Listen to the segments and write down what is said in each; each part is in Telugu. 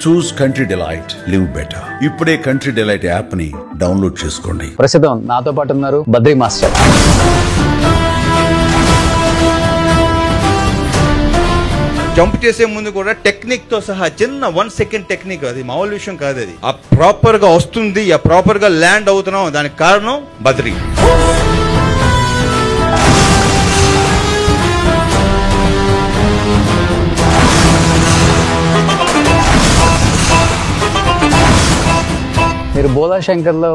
చూస్ కంట్రీ డిలైట్, లివ్ బెటర్. ఇప్పుడే కంట్రీ డిలైట్ యాప్ ని డౌన్లోడ్ చేసుకోండి. ప్రస్తుతం నాతో పాటు ఉన్నారు బద్రీ మాస్టర్. జంప్ చేసే ముందు కూడా టెక్నిక్ తో సహా చిన్న 1 సెకండ్ టెక్నిక్, అది మామూలు విషయం కాదు. అది ఆ ప్రాపర్ గా వస్తుంది, ఆ ప్రాపర్ గా ల్యాండ్ అవుతున్నాం, దానికి కారణం బద్రీ. మీరు బోలా శంకర్ లో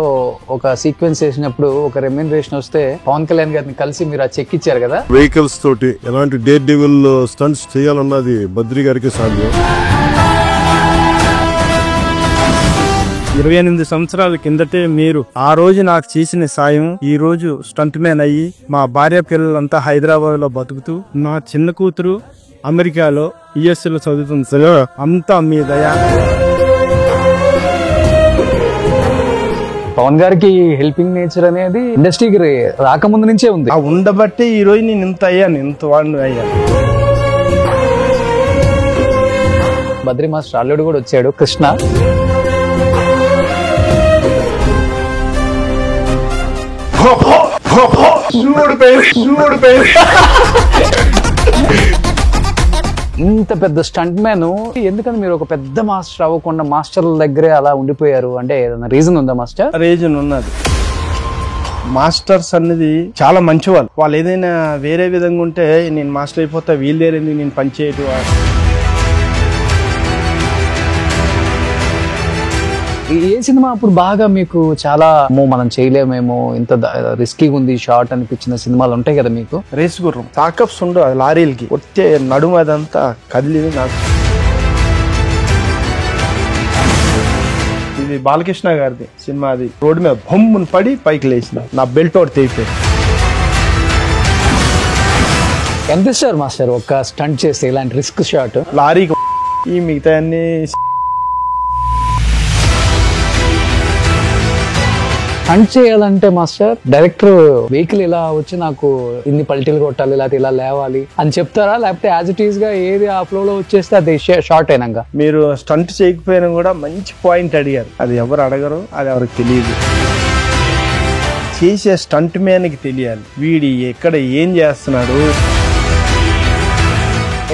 ఒక సీక్వెన్స్ చేసినప్పుడు ఒక రెమ్యూనరేషన్ వస్తే పవన్ కళ్యాణ్ గారిని కలిసి మీరు ఆ చెక్ ఇచ్చారు కదా. వెహికల్స్ తోటి ఎలాంటి డేర్ డెవిల్ స్టంట్స్ చేయాలన్నది బద్రీ గారికి సాధ్యం. 28 సంవత్సరాల కిందటే మీరు ఆ రోజు నాకు చేసిన సాయం ఈ రోజు స్టంట్ మ్యాన్ అయ్యి మా భార్య పిల్లలంతా హైదరాబాద్ లో బతుకుతూ, నా చిన్న కూతురు అమెరికాలో యుఎస్ లో చదువుతుంది సార్. అంతా మీ దయ. పవన్ గారికి హెల్పింగ్ నేచర్ అనేది ఇండస్ట్రీకి రాకముందు నుంచే ఉంది. ఆ ఉండబట్టి ఈ రోజు నేను ఇంత అయ్యాను, ఇంత వాడిని అయ్యాను. బద్రీ మాస్టర్ అల్లుడు కూడా వచ్చాడు, కృష్ణ. ఇంత పెద్ద స్టంట్ మ్యాన్ ఎందుకని మీరు ఒక పెద్ద మాస్టర్ అవ్వకుండా మాస్టర్ల దగ్గరే అలా ఉండిపోయారు? అంటే ఏదైనా రీజన్ ఉందా మాస్టర్? రీజన్ ఉన్నది. మాస్టర్స్ అనేది చాలా మంచి వాళ్ళు ఏదైనా వేరే విధంగా ఉంటే నేను మాస్టర్ అయిపోతా, వీళ్ళు దేరేంది నేను పనిచేయటం. ఏ సినిమా అప్పుడు బాగా మీకు చాలా మనం చేయలేమేమో, ఇంత రిస్కీ ఉంది షార్ట్ అనిపించిన సినిమాలు ఉంటాయి కదా మీకు? రేస్ గుర్రం తాకప్స్ ఉండవు, అది లారీలకి వచ్చే నడుము అదంతా కదిలింది నాకు. ఇది బాలకృష్ణ గారిది సినిమా. అది రోడ్డు మీద బొమ్మను పడి పైకి లేచిన నా బెల్ట్ ఒకటి తెగిపోయింది. ఎంత ఇస్తారు మాస్టర్ ఒక స్టంట్ చేస్తే ఇలాంటి రిస్క్ షాట్? లారీకి ఈ మిగతా అన్ని స్టంట్ చేయాలంటే మాస్టర్ డైరెక్టర్ వెహికల్ ఇలా వచ్చి నాకు ఇన్ని పల్టీలు కొట్టాలి, లేకపోతే ఇలా లేవాలి అని చెప్తారా? లేకపోతే యాజ్ ఇట్ ఈస్ గా ఏది ఆ ఫ్లో లో వచ్చేస్తే అది షార్ట్ అయినాక? మీరు స్టంట్ చేయకపోయినా కూడా మంచి పాయింట్ అడిగారు. అది ఎవరు అడగరు, అది ఎవరికి తెలియదు. చేసే స్టంట్ మ్యాన్కి తెలియాలి వీడి ఎక్కడ ఏం చేస్తున్నాడు.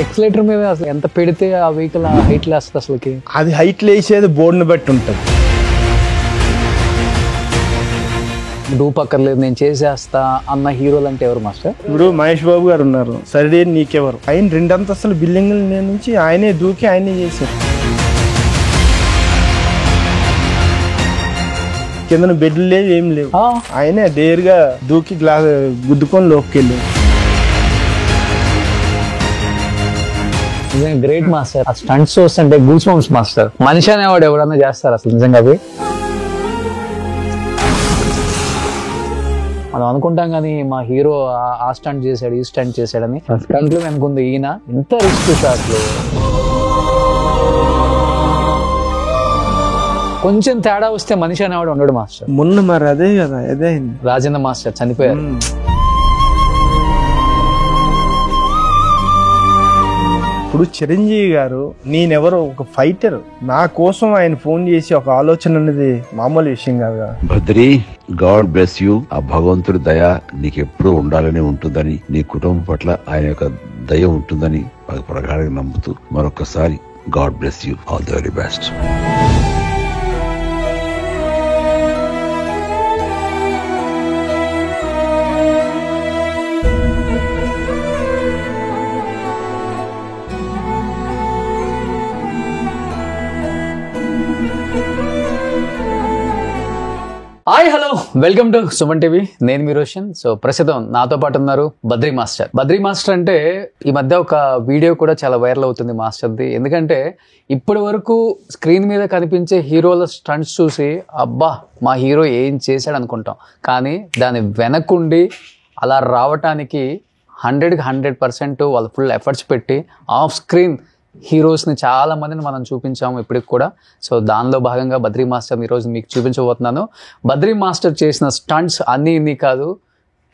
ఎక్సలేటర్ మీద అసలు ఎంత పెడితే ఆ వెహికల్ హైట్ లేస్తుంది అసలుకి? అది హైట్ లేసేది బోర్డుని బట్టి ఉంటుంది. డూప్ అక్కర్లేదు నేను చేసేస్తా అన్న హీరోలు అంటే ఎవరు మాస్టర్? ఇప్పుడు మహేష్ బాబు గారు ఉన్నారు, సరే నీకెవరు? ఆయన 2 అంతస్తుల బిల్డింగ్ నుంచి ఆయనే దూకి ఆయనే చేశారు. కింద బెడ్లు లేవు, ఏం లేవు, ఆయనే డేర్గా దూకి గ్లాస్ గుద్దుకొని లోపుకెళ్ళి. Great master. ఆ స్టంట్స్ చూస్తుంటే గూస్ బంప్స్ మాస్టర్. మనిషి అనేవాడు ఎవడన్నా చేస్తారు అసలు నిజంగా అవి? మనం అనుకుంటాం కానీ మా హీరో ఆ స్టంట్ చేశాడు, ఈ స్టంట్ చేశాడని. స్టంట్ లో అనుకుంది ఈయన ఇంత రిస్క్ షాట్లు. కొంచెం తేడా వస్తే మనిషి అనేవాడు ఉండడు మాస్టర్. మొన్న మరి అదే కదా, అదే రాజేంద్ర మాస్టర్ చనిపోయారు. ఇప్పుడు చిరంజీవి గారు నేనెవరో ఒక ఫైటర్, నా కోసం ఆయన ఫోన్ చేసి ఒక ఆలోచన అనేది మామూలు విషయం కాదు. Badri, God bless you. ఆ భగవంతుడి దయ నీకు ఎప్పుడూ ఉండాలని ఉంటుందని, నీ కుటుంబం పట్ల ఆయన యొక్క దయ ఉంటుందని ప్రగాఢంగా నమ్ముతూ మరొకసారి God bless you. All the very best. Hi hello, welcome to Suman TV. నేను మీ రోషన్. సో ప్రస్తుతం నాతో పాటు ఉన్నారు బద్రీ మాస్టర్. బద్రీ మాస్టర్ అంటే ఈ మధ్య ఒక వీడియో కూడా చాలా వైరల్ అవుతుంది మాస్టర్ది. ఎందుకంటే ఇప్పటి వరకు స్క్రీన్ మీద కనిపించే హీరోల స్టంట్స్ చూసి అబ్బా మా హీరో ఏం చేశాడు అనుకుంటాం, కానీ దాని వెనకుండి అలా రావటానికి 100% వాళ్ళు ఫుల్ ఎఫర్ట్స్ పెట్టి ఆఫ్ స్క్రీన్ హీరోస్ని చాలా మందిని మనం చూపించాము ఇప్పటికి కూడా. సో దానిలో భాగంగా బద్రీ మాస్టర్ ఈరోజు మీకు చూపించబోతున్నాను. బద్రీ మాస్టర్ చేసిన స్టంట్స్ అన్నీ ఇన్ని కాదు,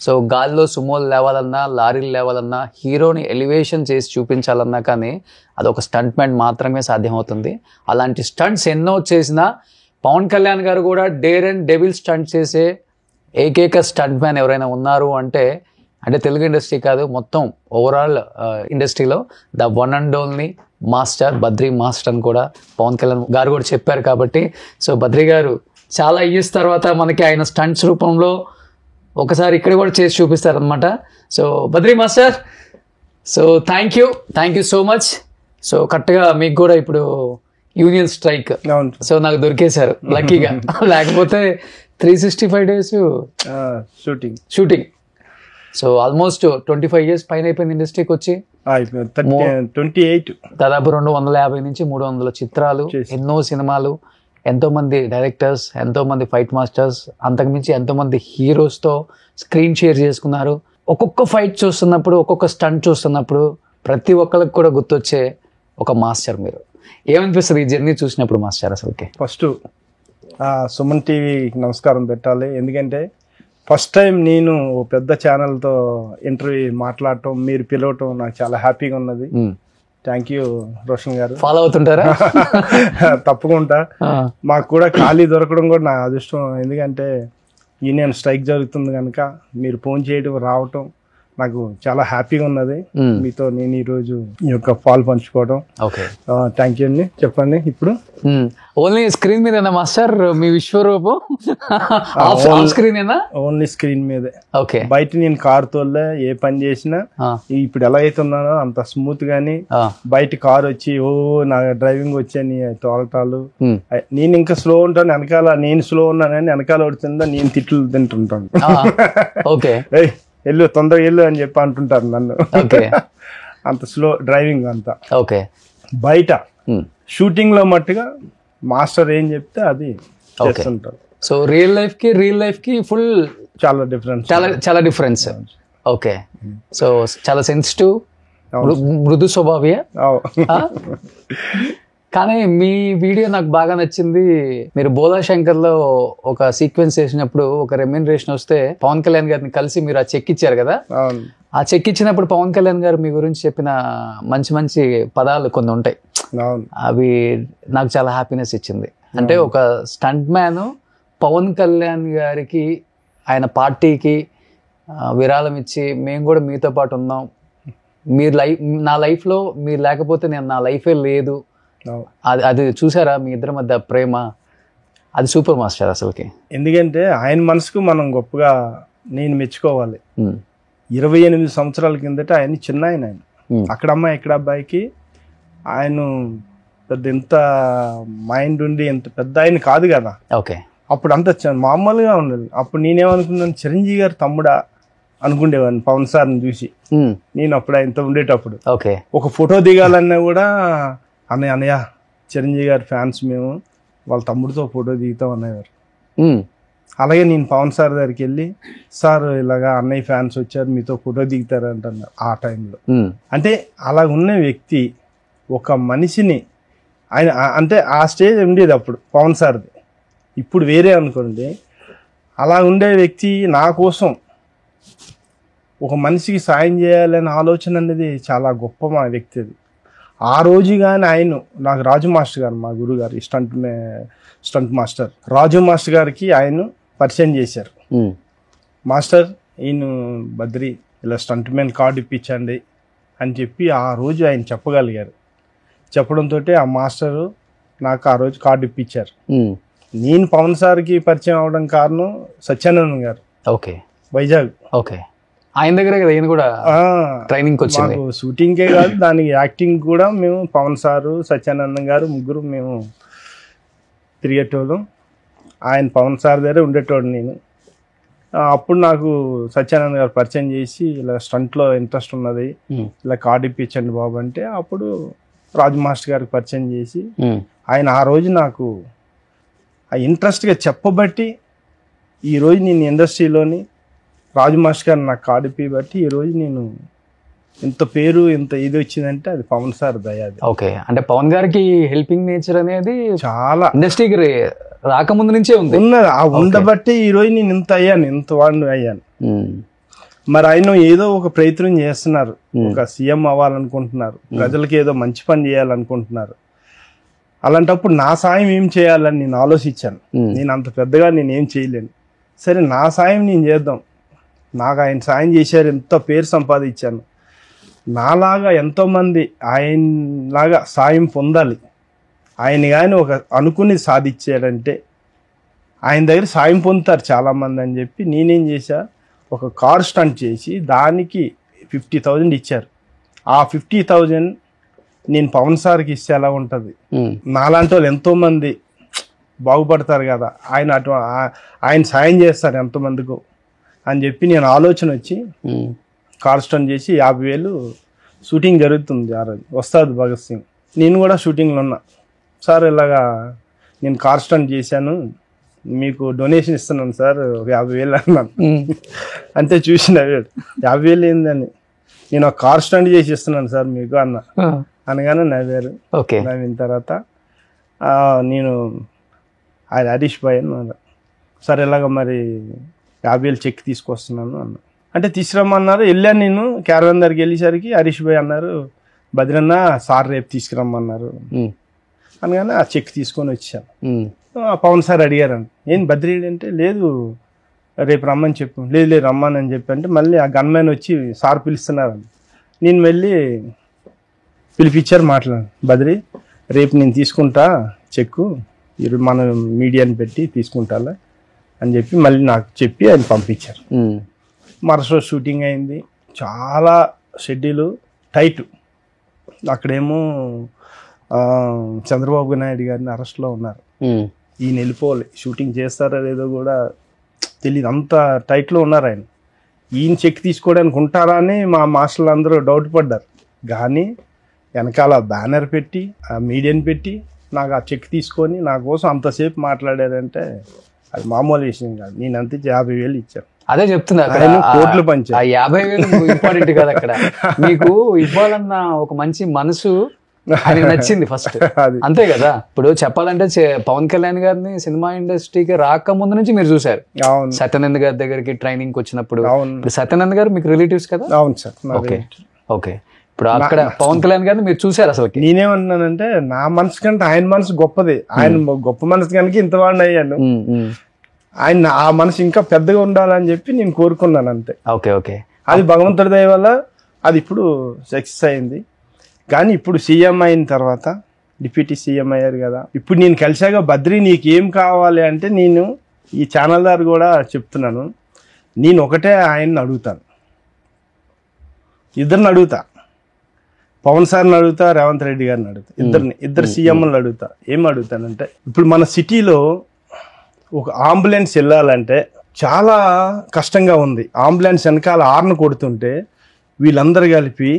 సో గాల్లో సుమోలు లేవాలన్నా, లారీలు లేవాలన్నా, హీరోని ఎలివేషన్ చేసి చూపించాలన్నా కానీ అదొక స్టంట్ మ్యాన్ మాత్రమే సాధ్యమవుతుంది. అలాంటి స్టంట్స్ ఎన్నో చేసినా పవన్ కళ్యాణ్ గారు కూడా డేర్ అండ్ డెవిల్ స్టంట్ చేసే ఏకైక స్టంట్ మ్యాన్ ఎవరైనా ఉన్నారు అంటే తెలుగు ఇండస్ట్రీ కాదు, మొత్తం ఓవరాల్ ఇండస్ట్రీలో the one and only master Badri master అని కూడా పవన్ కళ్యాణ్ గారు కూడా చెప్పారు. కాబట్టి సో బద్రీ గారు చాలా ఇయర్స్ తర్వాత మనకి ఆయన స్టంట్స్ రూపంలో ఒకసారి ఇక్కడ కూడా చేసి చూపిస్తారనమాట. So Badri master, so thank you so much. So కరెక్ట్గా మీకు కూడా ఇప్పుడు యూనియన్ స్ట్రైక్, సో నాకు దొరికేశారు లక్కీగా, లేకపోతే 365 days shooting. So almost 25 years పైన అయిపోయింది ఇండస్ట్రీకి వచ్చి. 28 దాదాపు 250 నుంచి 300 చిత్రాలు, ఎన్నో సినిమాలు, ఎంతో మంది డైరెక్టర్స్, ఎంతో మంది ఫైట్ మాస్టర్స్, అంతకుమించి ఎంతో మంది హీరోస్తో స్క్రీన్ షేర్ చేసుకున్నారు. ఒక్కొక్క ఫైట్ చూస్తున్నప్పుడు, ఒక్కొక్క స్టంట్ చూస్తున్నప్పుడు ప్రతి ఒక్కరికి కూడా గుర్తొచ్చే ఒక మాస్టర్ మీరు. ఏమనిపిస్తుంది ఈ జర్నీ చూసినప్పుడు మాస్టర్? అసలుకి ఫస్ట్ సుమన్ టీవీకి నమస్కారం పెట్టాలి. ఎందుకంటే ఫస్ట్ టైం నేను పెద్ద ఛానల్తో ఇంటర్వ్యూ మాట్లాడటం, మీరు పిలవటం నాకు చాలా హ్యాపీగా ఉన్నది. థ్యాంక్ యూ రోషన్ గారు. ఫాలో అవుతుంటారా? తప్పకుండా. మాకు కూడా ఖాళీ దొరకడం కూడా నా అదృష్టం. ఎందుకంటే యూనియన్ స్ట్రైక్ జరుగుతుంది కనుక మీరు ఫోన్ చేయడం, రావటం నాకు చాలా హ్యాపీగా ఉన్నది. మీతో నేను ఈరోజు ఈ యొక్క పాలు పంచుకోవడం. థ్యాంక్ యూ అండి. చెప్పండి. ఇప్పుడు ఓన్లీ స్క్రీన్ మీదేనా మాస్టర్ మీ విశ్వరూపం? స్క్రీన్ ఓన్లీ స్క్రీన్ మీదే. ఓకే. బయట నేను కారు తోలే ఏ పని చేసినా ఇప్పుడు ఎలా అయితే ఉన్నానో అంత స్మూత్ గానీ, బయట కారు వచ్చి నా డ్రైవింగ్ వచ్చాని తోలటాలు, నేను ఇంకా స్లో ఉంటాను, వెనకాల నేను స్లో ఉన్నానని వెనకాల పడుతుందా నేను తిట్లు తింటుంటాను. ఓకే, వెళ్ళు తొందరగా వెళ్ళు అని చెప్పి అంటుంటారు నన్ను. అంత స్లో డ్రైవింగ్ అంతా. ఓకే. బయట షూటింగ్ లో మట్టుగా మాస్టర్ ఏం చెప్తే అది చేస్తుంటారు. సో రియల్ లైఫ్ కి ఫుల్ చాలా డిఫరెన్స్. ఓకే. సో చాలా సెన్సిటివ్, మృదు స్వభావి. కానీ మీ వీడియో నాకు బాగా నచ్చింది. మీరు బోలా శంకర్ లో ఒక సీక్వెన్స్ చేసినప్పుడు ఒక రెమ్యూనరేషన్ వస్తే పవన్ కళ్యాణ్ గారిని కలిసి మీరు ఆ చెక్ ఇచ్చారు కదా. ఆ చెక్ ఇచ్చినప్పుడు పవన్ కళ్యాణ్ గారు మీ గురించి చెప్పిన మంచి మంచి పదాలు కొన్ని ఉంటాయి, అవి నాకు చాలా హ్యాపీనెస్ ఇచ్చింది. అంటే ఒక స్టంట్ మ్యాన్ పవన్ కళ్యాణ్ గారికి, ఆయన పార్టీకి విరాళం ఇచ్చి మేము కూడా మీతో పాటు ఉన్నాం, మీరు నా లైఫ్లో మీరు లేకపోతే నా లైఫే లేదు, అది చూసారా మీ ఇద్దరి మధ్య ప్రేమ? అది సూపర్ మాస్టర్ అసలుకి. ఎందుకంటే ఆయన మనసుకు మనం గొప్పగా నేను మెచ్చుకోవాలి. 28 సంవత్సరాల కిందట ఆయన చిన్న ఆయన అక్కడ అమ్మాయి ఇక్కడ అబ్బాయికి ఆయన పెద్ద ఎంత మైండ్ ఉండి ఎంత పెద్ద ఆయన కాదు కదా. ఓకే. అప్పుడు అంత మామూలుగా ఉండదు. అప్పుడు నేనేమనుకున్నాను, చిరంజీవి గారు తమ్ముడా అనుకుండేవాడిని పవన్ సార్ని చూసి. నేను అప్పుడు ఆయనతో ఉండేటప్పుడు ఒక ఫోటో దిగాలన్నా కూడా అన్నయ్య చిరంజీవి గారి ఫ్యాన్స్ మేము, వాళ్ళ తమ్ముడితో ఫోటో దిగుతాం అనేవారు. అలాగే నేను పవన్ సార్ దగ్గరికి వెళ్ళి, సార్ ఇలాగా అన్నయ్య ఫ్యాన్స్ వచ్చారు మీతో ఫోటో దిగుతారు అంటున్నారు ఆ టైంలో. అంటే అలా ఉన్న వ్యక్తి ఒక మనిషిని ఆయన అంటే ఆ స్టేజ్ ఉండేది అప్పుడు పవన్ సార్ది, ఇప్పుడు వేరే అనుకోండి. అలా ఉండే వ్యక్తి నా కోసం ఒక మనిషికి సాయం చేయాలనే ఆలోచన అనేది చాలా గొప్ప మా వ్యక్తి అది. ఆ రోజు కానీ ఆయన నాకు రాజు మాస్టర్ గారు, మా గురువు గారు, స్టంట్ మాస్టర్ రాజు మాస్టర్ గారికి ఆయన పరిచయం చేశారు. మాస్టర్ ఈయన బద్రి ఇలా స్టంట్ మ్యాన్ కార్డు ఇప్పించండి అని చెప్పి ఆ రోజు ఆయన చెప్పగలిగారు. చెప్పడంతో ఆ మాస్టరు నాకు ఆ రోజు కార్డు ఇప్పించారు. నేను పవన్ సార్కి పరిచయం అవడం కారణం సత్యానందన్ గారు. ఓకే. వైజాగ్. ఓకే. ఆయన దగ్గర ఈయన కూడా ట్రైనింగ్ వచ్చింది. మాకు షూటింగ్కే కాదు, దానికి యాక్టింగ్ కూడా మేము పవన్ సారు, సత్యానందన్ గారు ముగ్గురు మేము తిరిగేటోళ్ళం. ఆయన పవన్ సార్ దగ్గర ఉండేటోడు నేను. అప్పుడు నాకు సత్యానంద్ గారు పరిచయం చేసి ఇలా స్టంట్లో ఇంట్రెస్ట్ ఉన్నది, ఇలా కార్డు ఇప్పించండి బాబు అంటే అప్పుడు రాజు మాస్టర్ గారికి పరిచయం చేసి ఆయన ఆ రోజు నాకు ఆ ఇంట్రెస్ట్గా చెప్పబట్టి ఈరోజు నేను ఇండస్ట్రీలోని రాజు మాస్టర్ గారు నాకు కార్డు ఇప్పబట్టి ఈరోజు నేను ఇంత పేరు ఇంత ఇది వచ్చిందంటే అది పవన్ సార్ దయాది. ఓకే. అంటే పవన్ గారికి హెల్పింగ్ నేచర్ అనేది చాలా ఇండస్ట్రీకి రాకముందు నుంచే ఉంది ఉన్నది. ఆ ఉండబట్టి ఈ రోజు నేను ఇంత అయ్యాను, ఇంత వాడిని అయ్యాను. మరి ఆయన ఏదో ఒక ప్రయత్నం చేస్తున్నారు, ఒక సీఎం అవ్వాలనుకుంటున్నారు, ప్రజలకి ఏదో మంచి పని చేయాలనుకుంటున్నారు. అలాంటప్పుడు నా సాయం ఏం చేయాలని నేను ఆలోచించాను. నేను అంత పెద్దగా నేనేం చేయలేను, సరే నా సాయం నేను చేద్దాం. నాకు ఆయన సాయం చేశారు, ఎంత పేరు సంపాదించాను. నాలాగా ఎంతోమంది ఆయనలాగా సాయం పొందాలి. ఆయన కానీ ఒక అనుకుని సాధించాడంటే ఆయన దగ్గర సాయం పొందుతారు చాలామంది అని చెప్పి నేనేం చేశా, ఒక కార్ స్టంట్ చేసి దానికి 50,000 ఇచ్చారు. ఆ 50,000 నేను పవన్ సార్కి ఇస్తే ఎలా ఉంటుంది, నాలాంటి వాళ్ళు ఎంతోమంది బాగుపడతారు కదా, ఆయన సాయం చేస్తారు ఎంతోమందికి అని చెప్పి నేను ఆలోచన వచ్చి కార్ స్టంట్ చేసి 50,000 షూటింగ్ జరుగుతుంది. ఆ రోజు వస్తాదు భగత్ సింగ్, నేను కూడా షూటింగ్లో ఉన్నా. సార్ ఇలాగా నేను కార్ స్టంట్ చేశాను, మీకు డొనేషన్ ఇస్తున్నాను సార్, ఒక 50,000 అన్నాను. అంతే చూసి నవ్వాడు. 50,000 ఏందని, నేను ఒక కార్ స్టంట్ చేసి ఇస్తున్నాను సార్ మీకు అన్న. అనగానే నవ్వారు. నవ్విన తర్వాత నేను ఆయన హరీష్ భాయ్ అన్న, సార్ ఇలాగ మరి 50,000 చెక్ తీసుకొస్తున్నాను అన్న. అంటే తీసుకురమ్మన్నారు. వెళ్ళాను నేను క్యారవాన్ దగ్గరికి వెళ్ళేసరికి హరీష్ భాయ్ అన్నారు, బద్రన్న సార్ రేపు తీసుకురమ్మన్నారు అనగానే ఆ చెక్ తీసుకొని వచ్చాను. పవన్ సార్ అడిగారండి, ఏం బద్రీ అంటే, లేదు రేపు రమ్మని చెప్పు. లేదు రమ్మని చెప్పి అంటే మళ్ళీ ఆ గన్మ్యాన్ వచ్చి సార్ పిలుస్తున్నారండి. నేను వెళ్ళి పిలిపించారు, మాట్లాడాను. బద్రీ రేపు నేను తీసుకుంటా చెక్కు, మన మీడియాని పెట్టి తీసుకుంటాలే అని చెప్పి మళ్ళీ నాకు చెప్పి ఆయన పంపించారు. మరుసటి షూటింగ్ అయింది. చాలా షెడ్యూల్ టైట్. అక్కడేమో చంద్రబాబు నాయుడు గారిని అరెస్ట్లో ఉన్నారు. ఈయన వెళ్ళిపోవాలి, షూటింగ్ చేస్తారో లేదో కూడా తెలియదు, అంత టైట్లో ఉన్నారు ఆయన. ఈయన చెక్ తీసుకోవడానికి ఉంటారా అని మా మాస్టర్లు అందరూ డౌట్ పడ్డారు. కానీ వెనకాల బ్యానర్ పెట్టి ఆ మీడియాని పెట్టి నాకు ఆ చెక్ తీసుకొని నా కోసం అంతసేపు మాట్లాడారంటే అది మామూలు విషయం కాదు. నేను అంతే 50,000 ఇచ్చాను. అదే చెప్తున్నా, కోట్లు పంచారు. 50,000 ఇంపార్టెంట్ కదా అక్కడ. మీకు ఇవ్వాలన్న ఒక మంచి మనసు ఆయనకు నచ్చింది ఫస్ట్, అంతే కదా. ఇప్పుడు చెప్పాలంటే పవన్ కళ్యాణ్ గారిని సినిమా ఇండస్ట్రీకి రాకముందు నుంచి మీరు చూసారు. సత్యానంద్ గారి దగ్గరికి ట్రైనింగ్ వచ్చినప్పుడు. సత్యానంద్ గారు మీకు రిలేటివ్స్ కదా? అవును సార్. ఓకే. ఇప్పుడు అక్కడ పవన్ కళ్యాణ్ గారిని మీరు చూసారు అసలు? నేనేమంటున్నానంటే నా మనసు కంటే ఆయన మనసు గొప్పది. ఆయన గొప్ప మనసు కనుక ఇంత వాడిని అయ్యాను. ఆయన ఆ మనసు ఇంకా పెద్దగా ఉండాలని చెప్పి నేను కోరుకున్నాను అంతే. ఓకే. అది భగవంతుడి దయ వల్ల అది ఇప్పుడు సక్సెస్ అయింది. కానీ ఇప్పుడు సీఎం అయిన తర్వాత డిప్యూటీ సీఎం అయ్యారు కదా, ఇప్పుడు నేను కలిసాక బద్రీ నీకు ఏం కావాలి అంటే, నేను ఈ ఛానల్ దారు కూడా చెప్తున్నాను, నేను ఒకటే ఆయన్ని అడుగుతాను, ఇద్దరిని అడుగుతా. పవన్ సార్ని అడుగుతా, రేవంత్ రెడ్డి గారిని అడుగుతా, ఇద్దరు సీఎంలను అడుగుతా. ఏం అడుగుతానంటే, ఇప్పుడు మన సిటీలో ఒక అంబులెన్స్ వెళ్ళాలంటే చాలా కష్టంగా ఉంది. అంబులెన్స్ వెనకాల హార్న్ కొడుతుంటే వీళ్ళందరూ కలిపి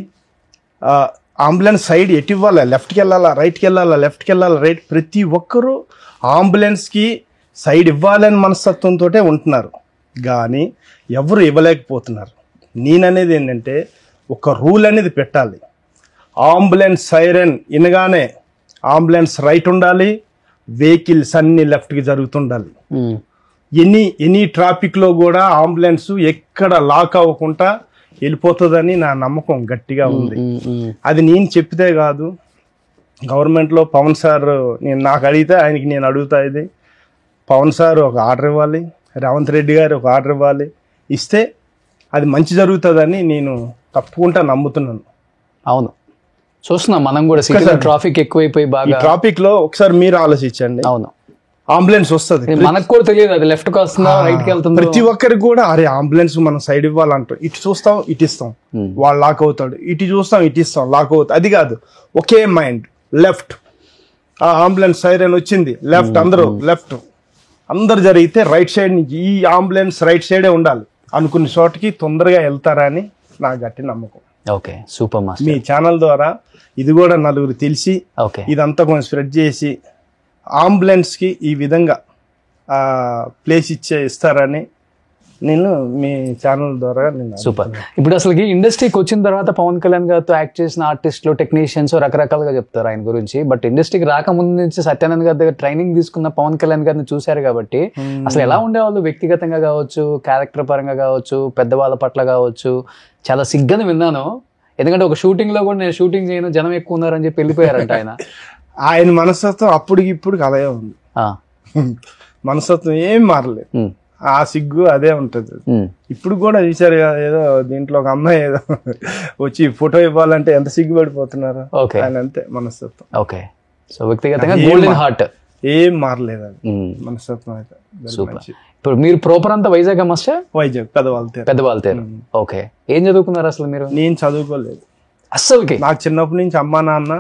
అంబులెన్స్ సైడ్ ఎటు ఇవ్వాలా, లెఫ్ట్కి వెళ్ళాలా, రైట్కి వెళ్ళాలా, లెఫ్ట్కి వెళ్ళాలా, రైట్, ప్రతి ఒక్కరూ అంబులెన్స్కి సైడ్ ఇవ్వాలని మనస్తత్వంతో ఉంటున్నారు. కానీ ఎవరు ఇవ్వలేకపోతున్నారు. నేననేది ఏంటంటే ఒక రూల్ అనేది పెట్టాలి. అంబులెన్స్ సైరన్ వినగానే అంబులెన్స్ రైట్ ఉండాలి, వెహికల్స్ అన్ని లెఫ్ట్కి జరుగుతుండాలి. ఎనీ ట్రాఫిక్లో కూడా అంబులెన్స్ ఎక్కడ లాక్ అవ్వకుండా వెళ్ళిపోతుందని నా నమ్మకం గట్టిగా ఉంది. అది నేను చెప్తే కాదు, గవర్నమెంట్లో పవన్ సార్ నాకు అడిగితే ఆయనకి నేను అడుగుతా, ఇది పవన్ సార్ ఒక ఆర్డర్ ఇవ్వాలి, రేవంత్ రెడ్డి గారు ఒక ఆర్డర్ ఇవ్వాలి, ఇస్తే అది మంచి జరుగుతుందని నేను తప్పకుండా నమ్ముతున్నాను. అవును, చూస్తున్నాం మనం కూడా. ట్రాఫిక్ ఎక్కువైపోయి బాగా ట్రాఫిక్ లో ఒకసారి మీరు ఆలోచించండి. అవును, అంబులెన్స్ వస్తుంది, మనకు కూడా తెలియదు అది లెఫ్ట్ కి వస్తుందా రైట్ కి వెళ్తుందా. ప్రతి ఒక్కరికి కూడా అరే అంబులెన్స్ మనం సైడ్ ఇవ్వాలంటాం, ఇటు చూస్తాం ఇటు ఇస్తాం, వాళ్ళు లాక్ అవుతాడు, ఇటు చూస్తాం ఇటు ఇస్తాం, లాక్ అవుతాడు. అది కాదు, ఒకే మైండ్ లెఫ్ట్. ఆ అంబులెన్స్ సైరన్ వచ్చింది, లెఫ్ట్, అందరూ లెఫ్ట్, అందరు జరిగితే రైట్ సైడ్ నుంచి ఈ అంబులెన్స్ రైట్ సైడే ఉండాలి అనుకున్న చోటకి తొందరగా వెళ్తారని నా గట్టి నమ్మకం. Okay, super master. మీ ఛానల్ ద్వారా ఇది కూడా నలుగురు తెలిసి ఇదంతా కొంచెం స్ప్రెడ్ చేసి అంబులెన్స్కి ఈ విధంగా ప్లేస్ ఇస్తారని నేను మీ ఛానల్ ద్వారా నేను సూపర్. ఇప్పుడు అసలు ఇండస్ట్రీకి వచ్చిన తర్వాత పవన్ కళ్యాణ్ గారితో యాక్ట్ చేసిన ఆర్టిస్టులు, టెక్నీషియన్స్ రకరకాలుగా చెప్తారు ఆయన గురించి. బట్ ఇండస్ట్రీకి రాకముందు నుంచి సత్యానంద్ గారి దగ్గర ట్రైనింగ్ తీసుకున్న పవన్ కళ్యాణ్ గారిని చూశారు కాబట్టి అసలు ఎలా ఉండేవాళ్ళు వ్యక్తిగతంగా కావచ్చు, క్యారెక్టర్ పరంగా కావచ్చు, పెద్దవాళ్ళ పట్ల కావచ్చు. చాలా సిగ్గని విన్నాను, ఎందుకంటే ఒక షూటింగ్ లో కూడా నేను షూటింగ్ చేయను, జనం ఎక్కువ ఉన్నారని చెప్పి వెళ్ళిపోయారంట ఆయన. ఆయన మనస్తత్వం అప్పటికి ఇప్పుడు అలాగే ఉంది. మనస్తత్వం ఏం మారలేదు, ఆ సిగ్గు అదే ఉంటది. ఇప్పుడు కూడా చూసారు కదా, ఏదో దీంట్లో ఒక అమ్మాయి ఏదో వచ్చి ఫోటో ఇవ్వాలంటే ఎంత సిగ్గు పడిపోతున్నారు. ఆయన అంతే మనస్తత్వం. ఓకే, సో వ్యక్తిగతంగా గోల్డెన్ హార్ట్ ఏం మారలేదు అది మనస్తత్వం అయితే. ఇప్పుడు మీరు ప్రాపర్ అంతా వైజాగ్ మాస్టర్? వైజాగ్ పెద్దవాళ్ళతేరు. ఓకే, ఏం చదువుకున్నారు అసలు మీరు? నేను చదువుకోలేదు అస్సలుకి. నాకు చిన్నప్పటి నుంచి అమ్మా నాన్న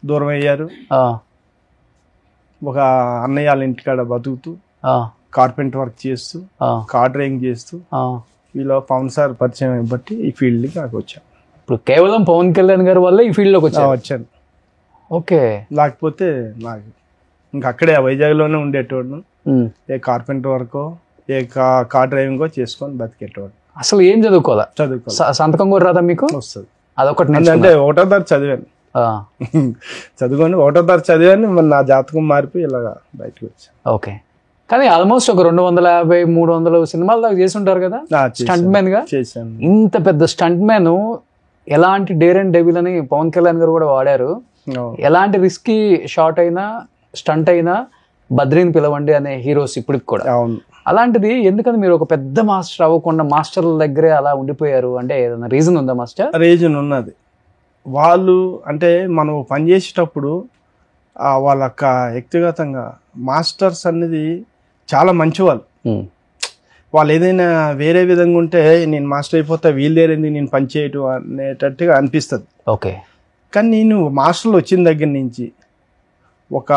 దూరం అయ్యారు. ఒక అన్నయ్య వాళ్ళ ఇంటికాడ బతుకుతూ కార్పెంటర్ వర్క్ చేస్తూ కార్ డ్రైవింగ్ చేస్తూ వీళ్ళు పవన్ సార్ పరిచయం బట్టి ఈ ఫీల్డ్ కి నాకు వచ్చాను. ఇప్పుడు కేవలం పవన్ కళ్యాణ్ గారి వల్ల ఈ ఫీల్డ్ లోకి వచ్చాను. ఓకే, లేకపోతే నాకు ఇంకా అక్కడే వైజాగ్ లోనే ఉండేటోడు. ఏ కార్పెంటర్ వర్కో ఏ కార్ డ్రైవింగ్ చేసుకొని బతికేటోడు. అసలు ఏం చదువుకోవాలా? సంతకం కూడా రాదా మీకు? వస్తుంది. అదొకటి అంటే ఒకటో తరగతి చదివాను, చదువుకొని ఒకటో తరగతి చదివాను. మరి నా జాతకం మారిపోయి ఇలాగా బయటకు వచ్చాను. ఓకే, కానీ ఆల్మోస్ట్ ఒక 250-300 సినిమాల దాకా చేసి ఉంటారు కదా స్టంట్ మ్యాన్ గా. చేశాను. ఇంత పెద్ద స్టంట్ మ్యాన్, ఎలాంటి డేర్ అండ్ డెవిల్ అని పవన్ కళ్యాణ్ గారు కూడా వాడారు. ఎలాంటి రిస్కీ షాట్ అయినా స్టంట్ అయినా బద్రీని పిలవండి అనే హీరోస్ ఇప్పటికి కూడా. అలాంటిది ఎందుకని మీరు ఒక పెద్ద మాస్టర్ అవ్వకుండా మాస్టర్ల దగ్గరే అలా ఉండిపోయారు? అంటే ఏదైనా రీజన్ ఉందా మాస్టర్? రీజన్ ఉన్నది. వాళ్ళు అంటే మనం పనిచేసేటప్పుడు వాళ్ళ వ్యక్తిగతంగా మాస్టర్స్ అనేది చాలా మంచివాళ్ళు. వాళ్ళు ఏదైనా వేరే విధంగా ఉంటే నేను మాస్టర్ అయిపోతా, వీళ్ళేరేంది నేను పని చేయటం అనేటట్టుగా అనిపిస్తుంది. ఓకే, కానీ నేను మాస్టర్లు వచ్చిన దగ్గర నుంచి ఒక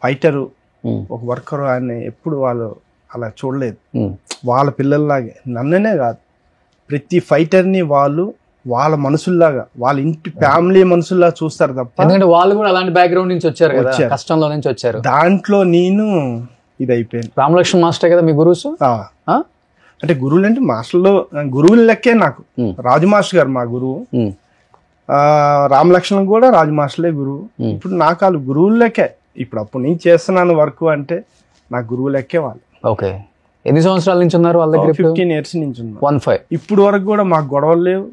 ఫైటరు, ఒక వర్కరు ఆయన ఎప్పుడు వాళ్ళు అలా చూడలేదు. వాళ్ళ పిల్లల్లాగే, నన్ననే కాదు ప్రతి ఫైటర్ని వాళ్ళు వాళ్ళ మనుషుల్లాగా, వాళ్ళ ఇంటి ఫ్యామిలీ మనుషుల్లా చూస్తారు తప్ప. ఎందుకంటే వాళ్ళు కూడా అలాంటి బ్యాక్గ్రౌండ్ నుంచి వచ్చారు కదా, కష్టంలో నుంచి వచ్చారు. దాంట్లో నేను ఇది అయిపోయాను. రామలక్ష్మణ్ మాస్టర్ కదా మీ గురువుస్? అంటే గురువులు అంటే మాస్టర్లు గురువుల లెక్కే నాకు. రాజు మాస్టర్ గారు మా గురువు, రామలక్ష్మణ్ కూడా రాజు మాస్టర్లే గురువు. ఇప్పుడు నాకు వాళ్ళు గురువుల లెక్కే. ఇప్పుడు అప్పుడు నేను చేస్తున్నాను వర్క్ అంటే నాకు గురువు లెక్కే వాళ్ళు. ఓకే, ఎన్ని సంవత్సరాల నుంచి ఉన్నారు వాళ్ళ దగ్గర? 15 years నుంచి ఉన్నారు. 15. ఇప్పుడు వరకు కూడా మాకు గొడవలు లేవు,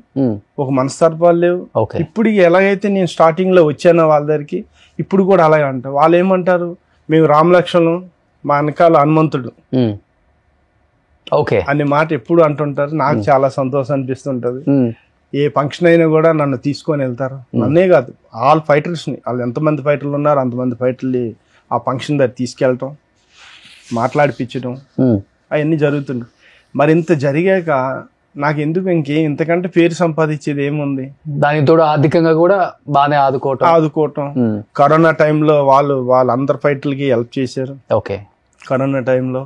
ఒక మనస్తత్వాలు లేవు. ఓకే, ఇప్పుడు ఎలాగైతే నేను స్టార్టింగ్ లో వచ్చానో వాళ్ళ దగ్గరికి, ఇప్పుడు కూడా అలాగే అంటారు. వాళ్ళు ఏమంటారు, మేము రామలక్ష్మణులు, మా వెనకాల హనుమంతుడు ఓకే అనే మాట ఎప్పుడు అంటుంటారు. నాకు చాలా సంతోషం అనిపిస్తుంటది. ఏ ఫంక్షన్ అయినా కూడా నన్ను తీసుకొని వెళ్తారు. నన్నే కాదు, ఆల్ ఫైటర్స్ ని, వాళ్ళు ఎంతమంది ఫైటర్లు ఉన్నారు అంతమంది ఫైటర్లు ఆ ఫంక్షన్ దగ్గర తీసుకెళ్ళటం, మాట్లాడిపించడం, అవన్నీ జరుగుతున్నాయి. మరి ఇంత జరిగాక నాకు ఎందుకు ఇంతకంటే పేరు సంపాదించేది ఏముంది? దానితో ఆర్థికంగా కూడా బాగానే ఆదుకోవటం. కరోనా టైంలో వాళ్ళందరు ఫైటర్లకి హెల్ప్ చేశారు. ఓకే, కరోనా టైంలో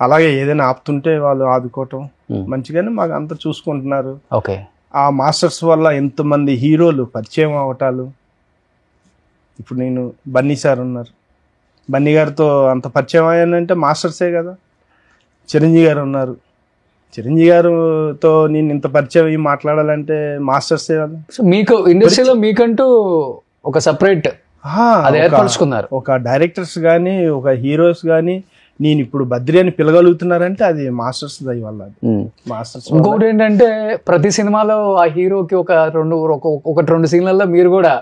అలాగే ఏదైనా ఆపుతుంటే వాళ్ళు ఆదుకోవటం మంచిగానే మాకు అంతా చూసుకుంటున్నారు. ఓకే, ఆ మాస్టర్స్ వల్ల ఎంతమంది హీరోలు పరిచయం అవటాలు. ఇప్పుడు నేను బన్నీ సార్ ఉన్నారు, బన్నీ గారితో అంత పరిచయం అయ్యానంటే మాస్టర్సే కదా. చిరంజీవి గారు ఉన్నారు, చిరంజీవి గారితో నేను ఇంత పరిచయం అయ్యి మాట్లాడాలంటే మాస్టర్సే కదా. సో మీకు ఇండస్ట్రీలో మీకంటూ ఒక సెపరేట్ ఏర్పరచుకున్నారు. ఒక డైరెక్టర్స్ కానీ ఒక హీరోస్ కానీ నేను ఇప్పుడు బద్రి అని పిలగలుగుతున్నారంటే అది మాస్టర్స్ దయ వల్ల. మాస్టర్స్. ఇంకొకటి ఏంటంటే ప్రతి సినిమాలో ఆ హీరోకి ఒకటి రెండు సీన్లలో మీరు కూడా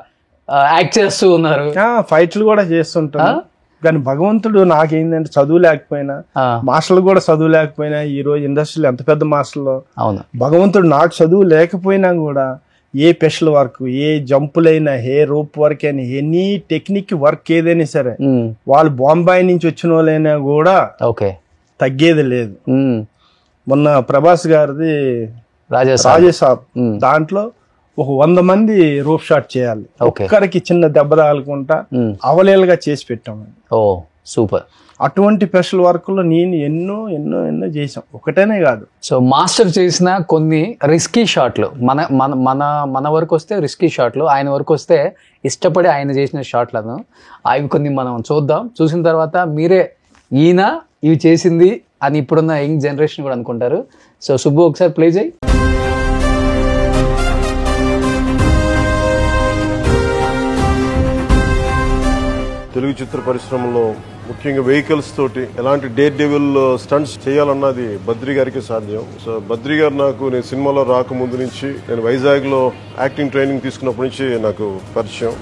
యాక్ట్ చేస్తూ ఉన్నారు, ఫైట్లు కూడా చేస్తుంటారు. కానీ భగవంతుడు నాకేంటంటే చదువు లేకపోయినా, మాస్టర్లు కూడా చదువు లేకపోయినా, ఈ రోజు ఇండస్ట్రీలో ఎంత పెద్ద మాస్టర్లో భగవంతుడు నాకు చదువు లేకపోయినా కూడా ఏ స్పెషల్ వర్క్, ఏ జంపులైనా, ఏ రోప్ వర్క్ అయినా, ఎనీ టెక్నిక్ వర్క్ ఏదైనా సరే వాళ్ళు బాంబాయి నుంచి వచ్చిన వాళ్ళైనా కూడా తగ్గేది లేదు. మొన్న ప్రభాస్ గారిది రాజేసాబ్, దాంట్లో ఒక 100 మంది రోప్ షాట్ చేయాలి, ఒక్కరికి చిన్న దెబ్బ తగలకుండా అవలేలుగా చేసి పెట్టాము. సూపర్. అటువంటి స్పెషల్ వర్క్ లో నేను ఎన్నో ఎన్నో ఎన్నో చేసాం, ఒకటేనే కాదు. సో మాస్టర్ చేసిన కొన్ని రిస్కీ షాట్లు, మన వరకు వస్తే రిస్కీ షాట్లు, ఆయన వరకు వస్తే ఇష్టపడి ఆయన చేసిన షాట్లను అవి కొన్ని మనం చూద్దాం. చూసిన తర్వాత మీరే ఈయన ఇవి చేసింది అని ఇప్పుడున్న యంగ్ జనరేషన్ కూడా అనుకుంటారు. సో సుబ్బు ఒకసారి ప్లే చేయి. తెలుగు చిత్ర పరిశ్రమలో ముఖ్యంగా వెహికల్స్ తోటి ఎలాంటి డేర్ డెవిల్ స్టంట్స్ చేయాలన్నది బద్రి గారికి సాధ్యం. సో బద్రి గారు నాకు నేను సినిమాలో రాకముందు నుంచి, నేను వైజాగ్ లో యాక్టింగ్ ట్రైనింగ్ తీసుకున్నప్పటి నుంచి నాకు పరిచయం.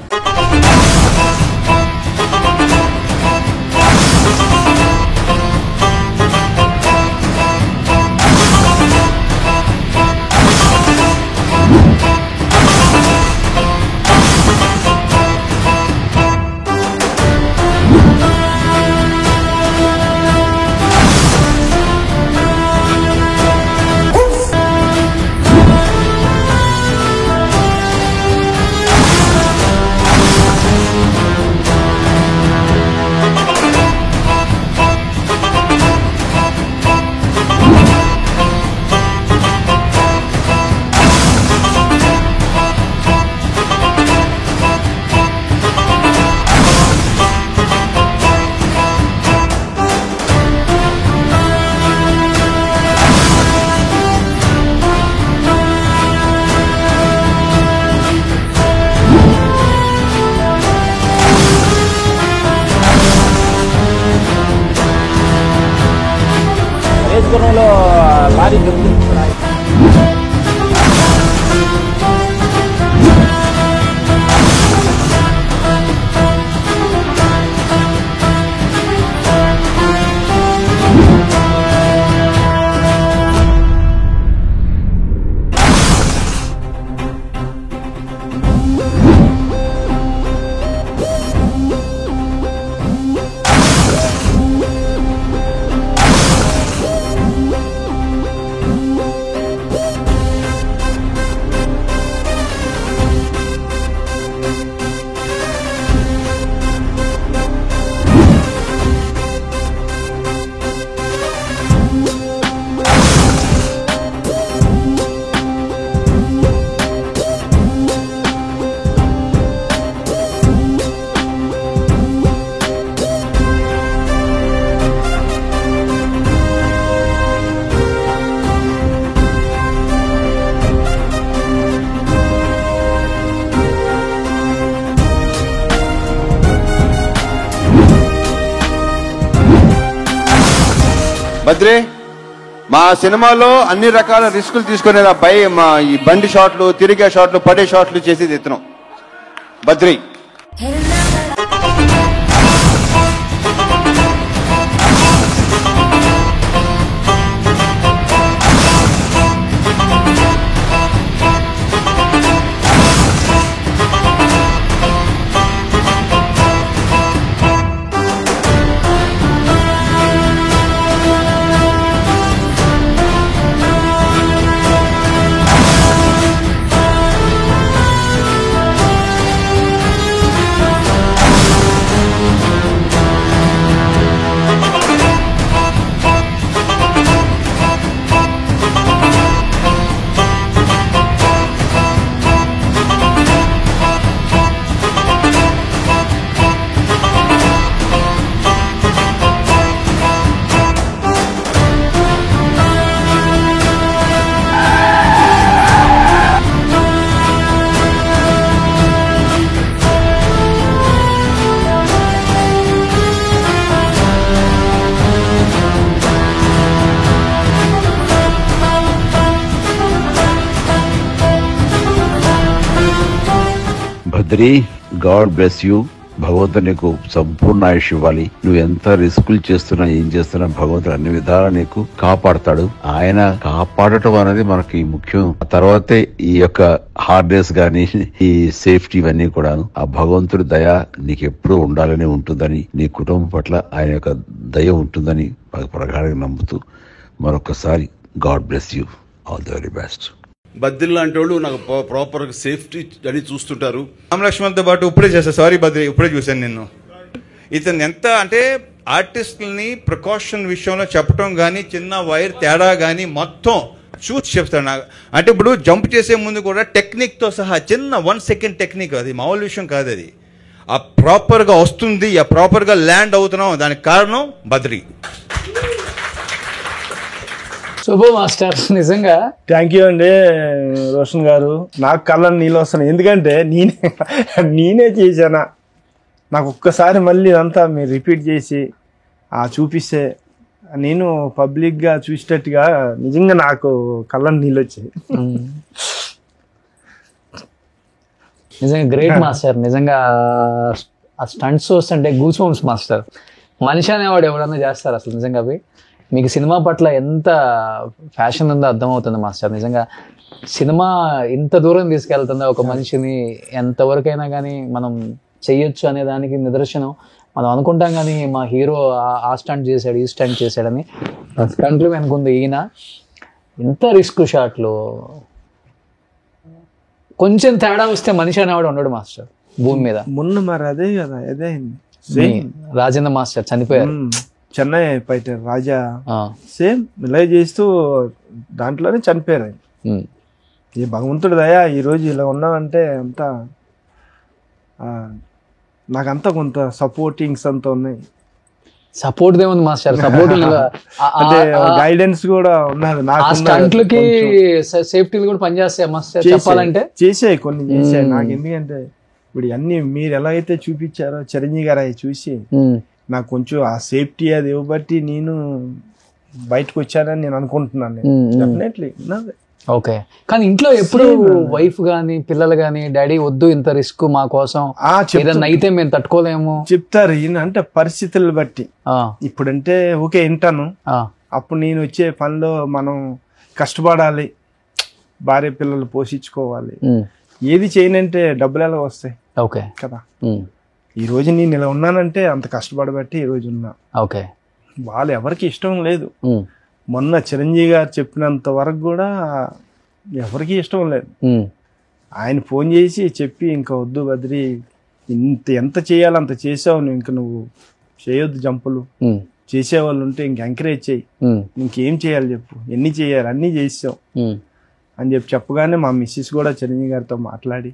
బద్రి, మా సినిమాలో అన్ని రకాల రిస్కులు తీసుకునేది అబ్బాయి. మా ఈ బండి షాట్లు, తిరిగే షాట్లు, పడే షాట్లు చేసేది ఇతను Badri. Badri, God bless you. భగవంతుడు నీకు సంపూర్ణ ఆయుష్ ఇవ్వాలి. నువ్వు ఎంత రిస్కులు చేస్తున్నా, ఏం చేస్తున్నా, భగవంతుడు అన్ని విధాలా నీకు కాపాడతాడు. ఆయన కాపాడటం అనేది మనకి ముఖ్యం. ఆ తర్వాతే ఈ యొక్క హార్డ్నెస్ గానీ, ఈ సేఫ్టీ ఇవన్నీ కూడాను. ఆ భగవంతుడి దయ నీకు ఎప్పుడూ ఉండాలని ఉంటుందని, నీ కుటుంబం పట్ల ఆయన యొక్క దయ ఉంటుందని ప్రగాఢంగా నమ్ముతూ మరొకసారి God bless you. All the very best. Badri లాంటి వాళ్ళు నాకు ప్రాపర్ సేఫ్టీ అని చూస్తుంటారు. రామలక్ష్మణ్తో పాటు ఇప్పుడే చేస్తా. సారీ బద్రి, ఇప్పుడే చూశాను నిన్ను. ఇతను ఎంత అంటే ఆర్టిస్టులని ప్రికాషన్ విషయంలో చెప్పడం కానీ, చిన్న వైర్ తేడా కానీ మొత్తం చూసి చెప్తాడు నాకు. అంటే ఇప్పుడు జంప్ చేసే ముందు కూడా టెక్నిక్తో సహా చిన్న 1 సెకండ్ టెక్నిక్, అది మామూలు విషయం కాదు. అది ఆ ప్రాపర్గా వస్తుంది, ఆ ప్రాపర్గా ల్యాండ్ అవుతున్నాం, దానికి కారణం బద్రి. సూపర్ మాస్టర్ నిజంగా. థ్యాంక్ యూ అండి రోషన్ గారు. నాకు కళ్ళని నీళ్ళు వస్తున్నాయి, ఎందుకంటే నేనే చేశానా. నాకు ఒక్కసారి మళ్ళీ ఇదంతా మీరు రిపీట్ చేసి చూపిస్తే నేను పబ్లిక్గా చూసేటట్టుగా నిజంగా నాకు కళ్ళని నీళ్ళు వచ్చాయి. నిజంగా గ్రేట్ మాస్టర్. నిజంగా ఆ స్టంట్స్ చూస్తుంటే గూస్ బంప్స్ మాస్టర్. మనిషి అనేవాడు ఎవడన్నా చేస్తారు అసలు నిజంగా. అవి మీకు సినిమా పట్ల ఎంత ఫ్యాషన్ ఉందో అర్థమవుతుంది మాస్టర్. నిజంగా సినిమా ఇంత దూరం తీసుకెళ్తుందో ఒక మనిషిని, ఎంతవరకైనా కానీ మనం చెయ్యొచ్చు అనే దానికి నిదర్శనం. మనం అనుకుంటాం కానీ మా హీరో ఆ స్టంట్ చేశాడు, ఈ స్టంట్ చేశాడని. ఆ స్టంట్లు వెనుకుంది ఈయన. ఇంత రిస్క్ షాట్లు, కొంచెం తేడా వస్తే మనిషి అనేవాడు ఉండడు మాస్టర్ భూమి మీద. మొన్న మరి అదే కదా, అదే రాజేంద్ర మాస్టర్ చనిపోయారు, చెన్నై ఫైటర్ రాజా సేమ్ ఇలా చేస్తూ దాంట్లోనే చనిపోయారు ఆయన. ఈ భగవంతుడి దయా ఈరోజు ఇలా ఉన్నామంటే అంతా నాకంతా కొంత సపోర్టింగ్స్ అంతా ఉన్నాయి. సపోర్ట్ ఏముంది మాస్టర్, సపోర్ట్ అంటే గైడెన్స్ కూడా ఉన్నది. స్టంట్లకి సేఫ్టీలు కూడా పనిచేస్తాయి మాస్టర్ చెప్పాలంటే. చేసాయి కొన్ని చేసాయి నాకు. ఎందుకంటే ఇప్పుడు అన్ని మీరు ఎలా అయితే చూపించారో చిరంజీవి గారు అవి చూసి నాకు కొంచెం ఆ సేఫ్టీ అది ఇవ్వబట్టి నేను బయటకు వచ్చానని నేను అనుకుంటున్నాను. డెఫినెట్లీ. ఓకే. కానీ ఇంట్లో ఎప్పుడు వైఫ్ గానీ పిల్లలు గానీ డాడీ వద్దు ఇంత రిస్క్ మా కోసం, ఏదన్నా అయితే మేము తట్టుకోలేము చెప్తారు. ఈయన అంటే పరిస్థితులు బట్టి. ఇప్పుడంటే ఓకే వింటాను, అప్పుడు నేను వచ్చే పనిలో మనం కష్టపడాలి, భార్య పిల్లలు పోషించుకోవాలి. ఏది చేయనంటే డబ్బులు ఎలా వస్తాయి? ఓకే కదా. ఈ రోజు నేను ఇలా ఉన్నానంటే అంత కష్టపడబట్టి ఈ రోజు ఉన్నా. ఓకే. వాళ్ళు ఎవరికి ఇష్టం లేదు. మొన్న చిరంజీవి గారు చెప్పినంత వరకు కూడా ఎవరికి ఇష్టం లేదు. ఆయన ఫోన్ చేసి చెప్పి ఇంకా వద్దు బద్రి, ఎంత చేయాలో అంత చేసావు నువ్వు, ఇంక నువ్వు చేయొద్దు జంపులు, చేసేవాళ్ళు ఉంటే ఇంక ఎంకరేజ్ చేయి, ఇంకేం చేయాలి చెప్పు, ఎన్ని చేయాలి అన్నీ చేసావు అని చెప్పగానే మా మిస్సెస్ కూడా చిరంజీవి గారితో మాట్లాడి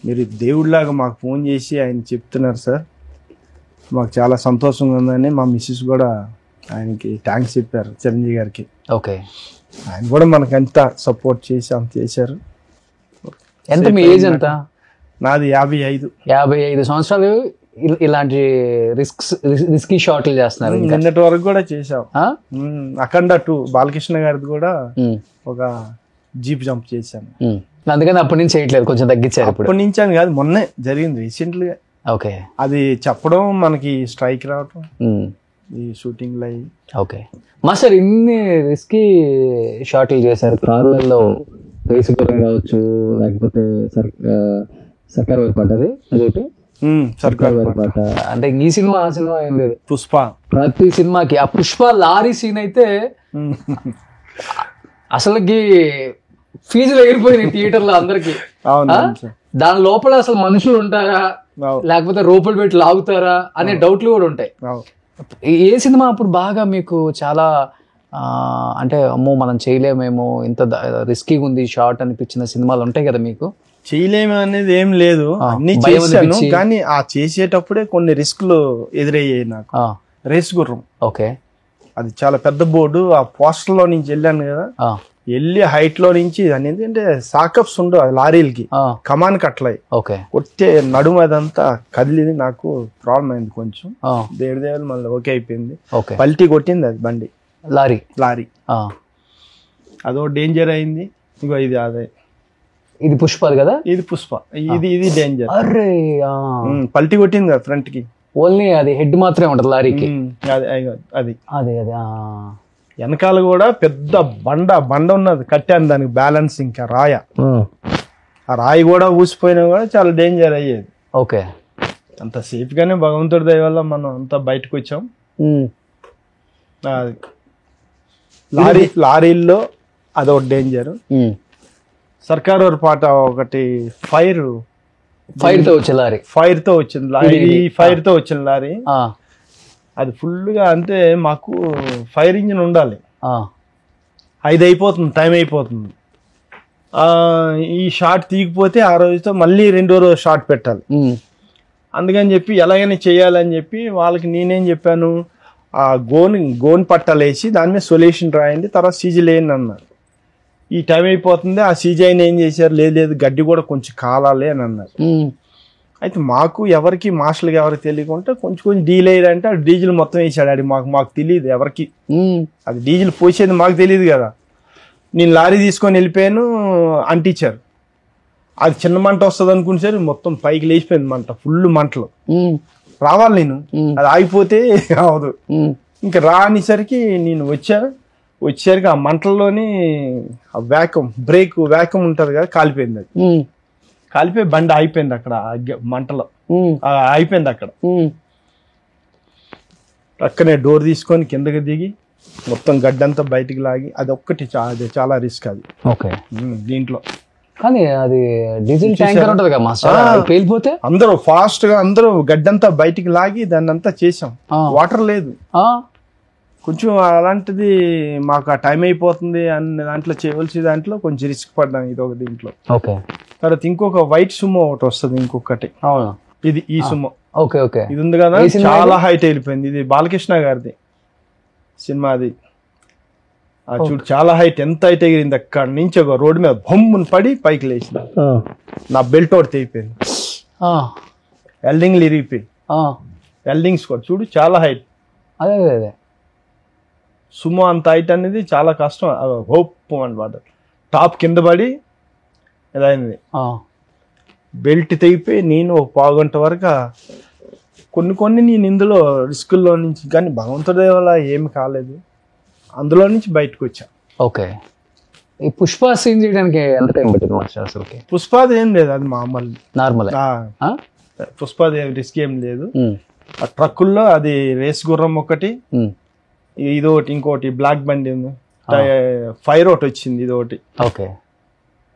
మీరు దేవుడిలాగా మాకు ఫోన్ చేసి ఆయన చెప్తున్నారు సార్, మాకు చాలా సంతోషంగా ఉందని మా మిస్సెస్ కూడా ఆయనకి థ్యాంక్స్ చెప్పారు చిరంజీవి గారికి. ఓకే. ఆయన కూడా మనకి అంత సపోర్ట్ చేసి అంత చేశారు. ఎంత మీ ఏజ్ ఎంత? నాది 55. 55 సంవత్సరాలు ఇలాంటి రిస్కీ షాట్లు చేస్తున్నారు. నిన్నటి వరకు కూడా చేసాం. అఖండ 2 బాలకృష్ణ గారిది కూడా ఒక జీప్ జంప్ చేశాను. అందుకని అప్పటి నుంచి చేయట్లేదు, కొంచెం తగ్గించారు. అప్పటి నుంచి అని కాదు, మొన్నే జరిగింది రీసెంట్లీగా. ఓకే. అది చెప్పడం మనకి స్ట్రైక్ రావటం ఈ షూటింగ్ లో. ఓకే మాస్టర్, ఇన్ని రిస్కీ షాట్లు చేశారు. కార్లలో రేసుగుర్రం కావచ్చు, లేకపోతే సర్కార్ వైపాట, అది అదొకటి సర్కార్ వైపాట. అంటే ఈ సినిమా ఆ సినిమా ఏం లేదు, పుష్ప. ప్రతి సినిమాకి ఆ పుష్ప లారీ సీన్ అయితే అసలుకి ఫీజులు ఎగిరిపోయినాయి థియేటర్లో అందరికి. దాని లోపల అసలు మనుషులు ఉంటారా లేకపోతే రూపాయలు పెట్టి లాగుతారా అనే డౌట్లు కూడా ఉంటాయి. ఏ సినిమా అప్పుడు బాగా మీకు చాలా అంటే అమ్మో మనం చేయలేమేమో, ఇంత రిస్కీగా ఉంది షార్ట్ అనిపించిన సినిమాలు ఉంటాయి కదా మీకు? చేయలేము అనేది ఏం లేదు, అన్ని చేశాను. కానీ ఆ చేసేటప్పుడే కొన్ని రిస్క్లు ఎదురయ్యాయి నాకు. రేస్ గుర్రం. ఓకే. అది చాలా పెద్ద బోర్డు. ఆ పోస్టర్ లో నుంచి వెళ్ళాను కదా, వెళ్ళి హైట్ లో నుంచి ఏంటంటే సాకప్స్ ఉండవు లారీలకి, కమాన్ కట్లయి. ఓకే. కొట్టే నడుము అదంతా కదిలింది, నాకు ప్రాబ్లం అయింది కొంచెం. దేవుడు మళ్ళీ ఓకే అయిపోయింది. పల్టీ కొట్టింది అది బండి, లారీ. అదో డేంజర్ అయింది. ఇంకో ఇది అదే, ఇది పుష్ప కదా, ఇది పుష్ప, ఇది డేంజర్. అరే పల్టీ కొట్టింది కదా ఫ్రంట్ కి. ఓన్లీ అది హెడ్ మాత్రమే ఉంటుంది లారీకి. అది అదే వెనకాల కూడా పెద్ద బండ ఉన్నది, కట్టాను దానికి బ్యాలెన్స్. ఇంకా ఆ రాయి కూడా ఊసిపోయినా కూడా చాలా డేంజర్ అయ్యేది. ఓకే. అంత సేఫ్ గానే భగవంతుడి దయ వల్ల మనం అంతా బయటకు వచ్చాం. లారీల్లో అదొక డేంజర్. సర్కార్ పాట ఒకటి ఫైర్ తో వచ్చిన లారీ, ఫైర్ తో వచ్చిన లారీ. అది ఫుల్ గా, అంటే మాకు ఫైర్ ఇంజిన్ ఉండాలి. 5 అయిపోతుంది, టైం అయిపోతుంది. ఈ షాట్ తీగిపోతే ఆ రోజుతో మళ్ళీ 2వ రోజు షాట్ పెట్టాలి. అందుకని చెప్పి ఎలాగైనా చేయాలని చెప్పి వాళ్ళకి నేనేం చెప్పాను, ఆ గోన్ పట్టాలేసి దాని మీద సొల్యూషన్ రాయండి, తర్వాత సీజీ లేని అన్నారు. ఈ టైం అయిపోతుంది, ఆ సీజీ అయిన ఏం చేశారు, లేదు గడ్డి కూడా కొంచెం కాలాలి అని అన్నారు. అయితే మాకు ఎవరికి మాస్టర్కి ఎవరికి తెలియకుంటే కొంచెం డీల్ అయ్యారంటే ఆ డీజిల్ మొత్తం వేసాడు. అది మాకు తెలియదు ఎవరికి, అది డీజిల్ పోసేది మాకు తెలియదు కదా. నేను లారీ తీసుకొని వెళ్ళిపోయాను, అంటించారు. అది చిన్న మంట వస్తుంది అనుకునేసరి మొత్తం పైకి లేచిపోయింది మంట, ఫుల్ మంటలు. రావాలి నేను, అది ఆగిపోతే అవదు. ఇంకా రానిసరికి నేను వచ్చేసరికి ఆ మంటల్లోని ఆ బ్రేక్ వ్యాక్యూమ్ ఉంటుంది కదా, కాలిపోయింది. అది కాలిపోయి బండి అయిపోయింది అక్కడ మంటలో, అయిపోయింది అక్కడ. పక్కనే డోర్ తీసుకొని కిందకి దిగి మొత్తం గడ్డంతా బయటికి లాగి, అది ఒక్కటి చాలా రిస్క్ అది దీంట్లో. కానీ అది డీజిల్ ట్యాంకర్ ఉంటుంది కదా మాస్టర్, పేలిపోతే అందరూ ఫాస్ట్ గా అందరూ గడ్డంతా బయటికి లాగి దాన్ని అంతా చేసాం. వాటర్ లేదు కొంచెం, అలాంటిది మాకు ఆ టైం అయిపోతుంది అన్న దాంట్లో చేయవలసి దాంట్లో కొంచెం రిస్క్ పడ్డాను. ఇది ఒక దీంట్లో. తర్వాత ఇంకొక వైట్ సుమో ఒకటి వస్తుంది, ఇంకొకటి ఇది ఈ సుమో. ఇది ఉంది కదా, చాలా హైట్ వెళ్ళిపోయింది. ఇది బాలకృష్ణ గారిది సినిమా. అది చూడు చాలా హైట్, ఎంత హైట్ ఎగిరింది. అక్కడ నుంచి ఒక రోడ్డు మీద బొమ్మను పడి పైకి లేచిన, నా బెల్ట్ ఒకటి తెగిపోయింది, వెల్డింగ్లు ఇరిగిపోయి, వెల్డింగ్స్ కూడా చూడు చాలా హైట్. అదే సుమో అంత హైట్ అనేది చాలా కష్టం. హోప్ అనమాట. టాప్ కింద పడి ఇదైంది, బెల్ట్ తెగిపోయి నేను ఒక పావుగంట వరకు కొన్ని నేను ఇందులో రిస్కుల్లో నుంచి, కానీ భగవంతుడి వల్ల ఏమి కాలేదు, అందులో నుంచి బయటకు వచ్చా. ఈ పుష్ప సీన్ చేయడానికి ఎంత టైం పట్టింది మాస్టర్ అసలు? పుష్పాది ఏం లేదు, అది మామూలు నార్మల్. పుష్పాది రిస్క్ ఏం లేదు. ఆ ట్రక్కుల్లో అది రేస్ గుర్రం ఒకటి, ఇది ఒకటి, ఇంకోటి బ్లాక్ బండి ఉంది, ఫైర్ ఒకటి వచ్చింది, ఇది ఒకటి.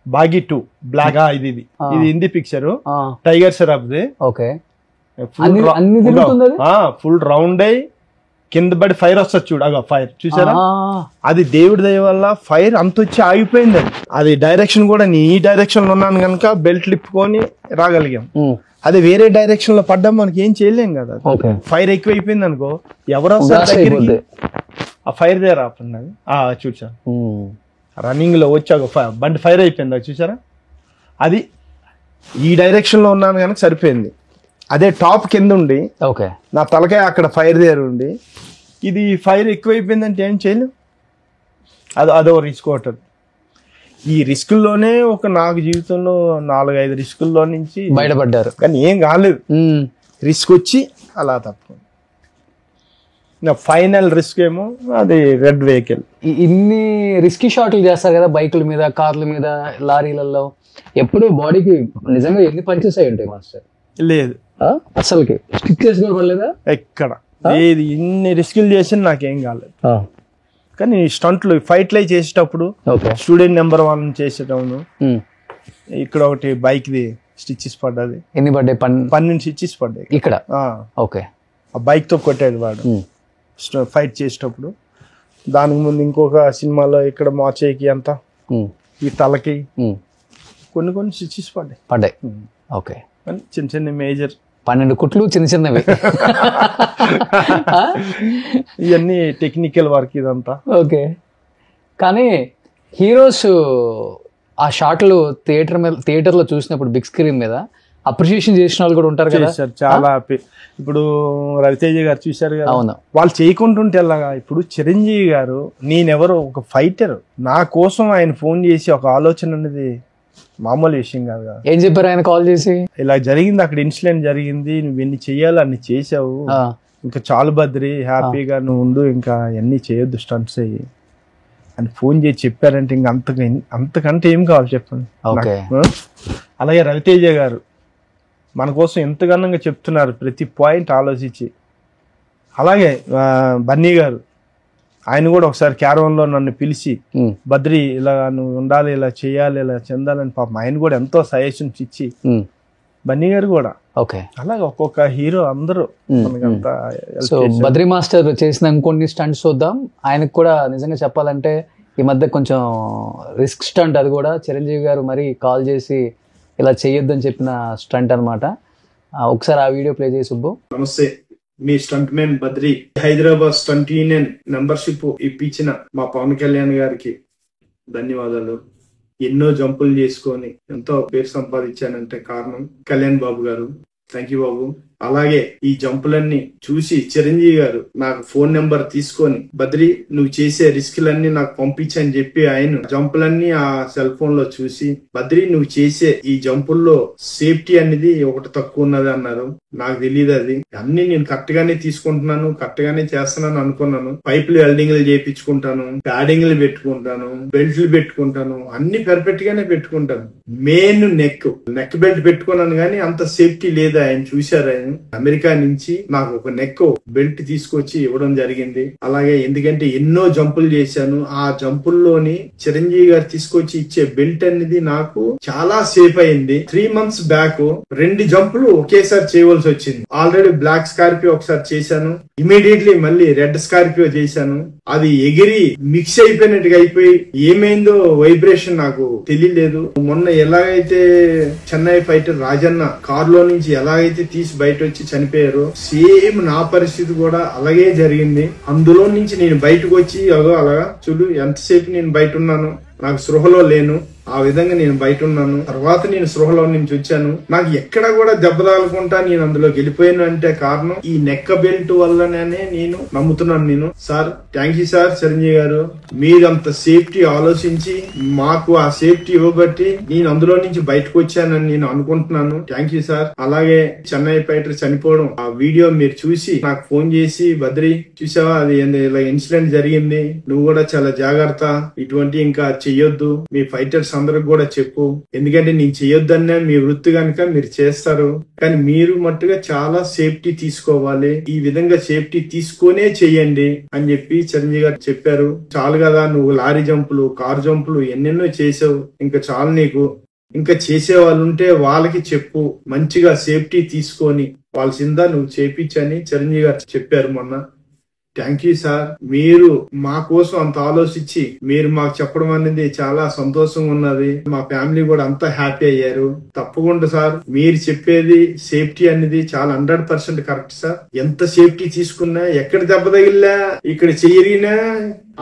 బాగి 2 బ్లాక్. ఇది హిందీ పిక్చర్, టైగర్ షరాఫ్ది. ఫుల్ రౌండ్ అయ్యి కింద పడి ఫైర్ వస్తుంది చూడు, అగో ఫైర్ చూసారా? అది దేవుడి దయ వల్ల ఫైర్ అంత వచ్చి ఆగిపోయింది. అది డైరెక్షన్ కూడా నేను ఈ డైరెక్షన్ లో ఉన్నాను కనుక బెల్ట్ లిప్పుకొని రాగలిగాం. అది వేరే డైరెక్షన్ లో పడ్డా మనకి ఏం చేయలేం కదా. ఫైర్ ఎక్కువ అయిపోయింది అనుకో, ఎవరో దగ్గరికి ఆ ఫైర్ దగ్గర ఆపండి. చూసా రన్నింగ్ లో వచ్చాక బండి ఫైర్ అయిపోయింది, అది చూసారా? అది ఈ డైరెక్షన్ లో ఉన్నాను కనుక సరిపోయింది. అదే టాప్ కింద ఉండి నా తలకాయ అక్కడ ఫైర్ దగ్గర ఉండి, ఇది ఫైర్ ఎక్కువైపోయిందంటే ఏం చేయలేం. అదో రిస్క్ ఒకటి. ఈ రిస్కుల్లోనే నాకు జీవితంలో 4-5 రిస్కుల్లో నుంచి బయటపడ్డారు, కానీ ఏం కాలేదు. రిస్క్ వచ్చి అలా తప్ప ఫైనల్ రిస్క్ ఏమో అది రెడ్ వెహికల్. ఇన్ని రిస్కీ షాట్లు చేస్తారు కదా బైకుల మీద, కార్ల మీద, లారీలలో, ఎప్పుడు బాడీకి నిజంగా ఎన్ని పంచెస్ అయి ఉంటాయి మాస్టర్? లేదు అసలుకి స్టిచ్చెస్ కూడా పడలేదా ఎక్కడ? ఏది ఇన్ని రిస్కులు చేసి నాకేం కాలేదు. కానీ స్టంట్లు ఫైట్లు చేసేటప్పుడు స్టూడెంట్ నెంబర్ 1 చేసేటప్పుడు ఇక్కడ ఒకటి బైక్ ది స్టిచ్చెస్ పడ్డది. ఎన్ని పడ్డాయి? 12 స్టిచ్చెస్ పడ్డాయి ఇక్కడ. ఆ బైక్ తో కొట్టాడు వాడు ఫైట్ చేసేటప్పుడు. దానికి ముందు ఇంకొక సినిమాలో ఇక్కడ మోచేయికి అంతా, ఈ తలకి కొన్ని స్టిచ్చెస్ పడ్డాయి. చిన్న చిన్న మేజర్ 12 కుట్లు చిన్న చిన్నవి. ఇవన్నీ టెక్నికల్ వర్క్ ఇదంతా. కానీ హీరోస్ ఆ షాట్లు థియేటర్లో చూసినప్పుడు బిగ్ స్క్రీన్ మీద అప్రిషియేషన్ చేసిన వాళ్ళు కూడా ఉంటారు కదా. చాలా ఇప్పుడు రవితేజ గారు చూశారు కదా, వాళ్ళు చేయకుంటుంటే ఎలాగా. ఇప్పుడు చిరంజీవి గారు, నేనెవరో ఒక ఫైటర్, నా కోసం ఆయన ఫోన్ చేసి ఒక ఆలోచన అనేది మామూలు విషయం కాదు కదా. ఏం చెప్పారు ఆయన కాల్ చేసి? ఇలా జరిగింది, అక్కడ ఇన్సిడెంట్ జరిగింది, నువ్వు ఎన్ని చెయ్యాలి అన్ని చేసావు, ఇంకా చాలు బద్రి, హ్యాపీగా నువ్వు ఉండు, ఇంకా అన్ని చేయొద్దు స్టంట్స్ అయ్యి అని ఫోన్ చేసి చెప్పారంటే ఇంకా అంతకంటే ఏం కావాలి చెప్పండి. అలాగే రవితేజ గారు మన కోసం ఎంతగానో చెప్తున్నారు, ప్రతి పాయింట్ ఆలోచించి. అలాగే బన్నీ గారు, ఆయన కూడా ఒకసారి క్యారవన్లో నన్ను పిలిచి, బద్రి ఇలా నువ్వు ఉండాలి, ఇలా చేయాలి, ఇలా చెందాలని పాపం ఆయన కూడా ఎంతో సజెషన్స్ ఇచ్చి, బన్నీ గారు కూడా. అలాగే ఒక్కొక్క హీరో అందరూ మనకంతా. సో బద్రి మాస్టర్ చేసిన ఇంకొన్ని స్టంట్స్ చూద్దాం. ఆయనకు కూడా నిజంగా చెప్పాలంటే ఈ మధ్య కొంచెం రిస్క్ స్టంట్, అది కూడా చిరంజీవి గారు మరీ కాల్ చేసి ఇలా చేయొద్దని చెప్పిన స్టంట్ అనమాట. ఒకసారి ఆ వీడియో ప్లే చేసి సుబ్బు. నమస్తే, మీ stunt man Badri, Hyderabad stunt union membership ఇప్పించిన మా పవన్ కళ్యాణ్ గారికి ధన్యవాదాలు. ఎన్నో జంపులు చేసుకొని ఎంతో పేరు సంపాదించానంటే కారణం కళ్యాణ్ బాబు గారు. థ్యాంక్ యూ బాబు. అలాగే ఈ జంపులన్నీ చూసి చిరంజీవి గారు నాకు ఫోన్ నెంబర్ తీసుకొని, బద్రి నువ్వు చేసే రిస్క్లన్నీ నాకు పంపించని చెప్పి ఆయన జంపులన్నీ ఆ సెల్ ఫోన్ లో చూసి, బద్రి నువ్వు చేసే ఈ జంపుల్లో సేఫ్టీ అనేది ఒకటి తక్కువ ఉన్నది అన్నారు. నాకు తెలియదు అది. అన్ని నేను కరెక్ట్ గానే తీసుకుంటున్నాను, కరెక్ట్ గానే చేస్తున్నాను అనుకున్నాను. పైపులు వెల్డింగ్లు చేయించుకుంటాను, ప్యాడింగ్లు పెట్టుకుంటాను, బెల్ట్లు పెట్టుకుంటాను, అన్ని పర్ఫెక్ట్ గానే పెట్టుకుంటాను. మెయిన్ నెక్ బెల్ట్ పెట్టుకున్నాను కానీ అంత సేఫ్టీ లేదు. ఆయన చూశారు, ఆయన అమెరికా నుంచి నాకు ఒక నెక్ బెల్ట్ తీసుకొచ్చి ఇవ్వడం జరిగింది. అలాగే ఎందుకంటే ఎన్నో జంపులు చేశాను, ఆ జంపుల్లోని చిరంజీవి గారు తీసుకొచ్చి ఇచ్చే బెల్ట్ అనేది నాకు చాలా సేఫ్ అయింది. 3 months బ్యాక్ 2 జంపులు ఒకేసారి చేయవలసి వచ్చింది. ఆల్రెడీ బ్లాక్ స్కార్పియో ఒకసారి చేశాను, ఇమీడియట్లీ మళ్ళీ రెడ్ స్కార్పియో చేశాను. అది ఎగిరి మిక్స్ అయిపోయినట్టుగా అయిపోయి ఏమైందో వైబ్రేషన్ నాకు తెలియలేదు. మొన్న ఎలాగైతే చెన్నై ఫైటర్ రాజన్న కారులో నుంచి ఎలాగైతే తీసి బయట వచ్చి చనిపోయారో, సేమ్ నా పరిస్థితి కూడా అలాగే జరిగింది. అందులో నుంచి నేను బయటకు వచ్చి అలాగా చూడు ఎంతసేపు నేను బయట ఉన్నాను, నాకు స్పృహలో లేను, ఆ విధంగా నేను బయట ఉన్నాను. తర్వాత నేను స్పృహలో నుంచి వచ్చాను. నాకు ఎక్కడ కూడా దెబ్బ తగలకుండా నేను అందులోకి వెళ్ళిపోయాను అంటే కారణం ఈ నెక్ బెల్ట్ వల్లనే నేను నమ్ముతున్నాను. నేను sir thank you sir Chiranjeevi గారు, మీరంత సేఫ్టీ ఆలోచించి మాకు ఆ సేఫ్టీ ఇవ్వబట్టి నేను అందులో నుంచి బయటకు వచ్చానని నేను అనుకుంటున్నాను. Thank you sir. అలాగే చెన్నై ఫైటర్ చనిపోవడం ఆ వీడియో మీరు చూసి నాకు ఫోన్ చేసి, బద్రి చూసావా అది ఇలా ఇన్సిడెంట్ జరిగింది, నువ్వు కూడా చాలా జాగ్రత్త, ఇటువంటి ఇంకా చెయ్యొద్దు, మీ ఫైటర్స్ అందరికి కూడా చెప్పు, ఎందుకంటే నేను చెయ్యొద్దన్నా మీ వృత్తి కనుక మీరు చేస్తారు, కానీ మీరు మట్టుగా చాలా సేఫ్టీ తీసుకోవాలి, ఈ విధంగా సేఫ్టీ తీసుకొనే చెయ్యండి అని చెప్పి చిరంజీవి గారు చెప్పారు. చాలు కదా, నువ్వు లారీ జంపులు, కారు జంపులు ఎన్నెన్నో చేసావు, ఇంకా చాలు నీకు, ఇంకా చేసే వాళ్ళు ఉంటే వాళ్ళకి చెప్పు, మంచిగా సేఫ్టీ తీసుకొని వాళ్ళసిందా నువ్వు చేపించని చిరంజీవి గారు చెప్పారు మొన్న. Thank you sir. మీరు మా కోసం అంత ఆలోచించి మీరు మాకు చెప్పడం అనేది చాలా సంతోషంగా ఉన్నది. మా ఫ్యామిలీ కూడా అంతా హ్యాపీ అయ్యారు. తప్పకుండా సార్ మీరు చెప్పేది సేఫ్టీ అనేది చాలా 100% కరెక్ట్ సార్. ఎంత సేఫ్టీ తీసుకున్నా, ఎక్కడ దెబ్బ తగిలినా, ఇక్కడ చెయ్యరిగినా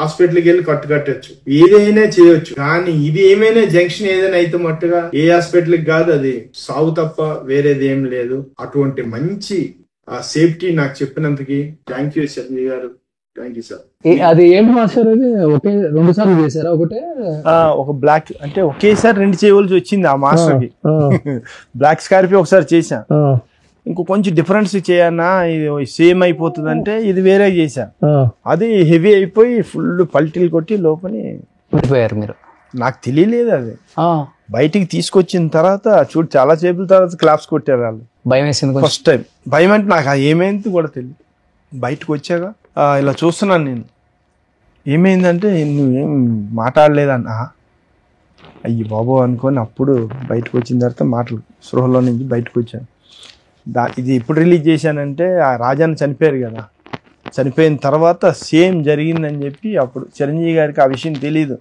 హాస్పిటల్కి వెళ్ళి కట్టొచ్చు, ఏదైనా చేయొచ్చు. కానీ ఇది ఏమైనా జంక్షన్ ఏదైనా అయితే మట్టుగా ఏ హాస్పిటల్కి కాదు, అది సాగు తప్ప వేరేది ఏం లేదు. అటువంటి మంచి ఆ సేఫ్టీ నాకు చెప్పినందుకు థ్యాంక్ యూ చిరంజీవి గారు. Thank you sir. అది ఏంటి మాస్టర్, అది ఒకే 2 సార్లు చేశారా? ఒకటే ఒక బ్లాక్ అంటే ఒకేసారి 2 చేయవలసి వచ్చింది ఆ మాస్టర్ కి. బ్లాక్ స్కార్పియో ఒకసారి చేశా, ఇంకో కొంచెం డిఫరెన్స్ చేయన్నా ఇది సేమ్ అయిపోతుంది అంటే ఇది వేరే చేశా, అది హెవీ అయిపోయి ఫుల్ పల్టీలు కొట్టి లోపలి పడిపోయారు మీరు. నాకు తెలియలేదు అది. బయటికి తీసుకొచ్చిన తర్వాత చూడు చాలా సేపుల తర్వాత క్లాప్స్ కొట్టారు వాళ్ళు. భయం వేసింది ఫస్ట్ టైం. భయం అంటే నాకు ఏమైంది కూడా తెలియదు. బయటకు వచ్చాక ఇలా చూస్తున్నాను నేను, ఏమైందంటే నువ్వేం మాట్లాడలేదన్న, అయ్యి బాబు అనుకొని అప్పుడు బయటకు వచ్చిన తర్వాత మాటలు స్పృహలో నుంచి బయటకు వచ్చాను. ఇది ఎప్పుడు రిలీజ్ చేశానంటే ఆ రాజాని చనిపోయారు కదా, చనిపోయిన తర్వాత సేమ్ జరిగిందని చెప్పి అప్పుడు చిరంజీవి గారికి ఆ విషయం తెలీదు.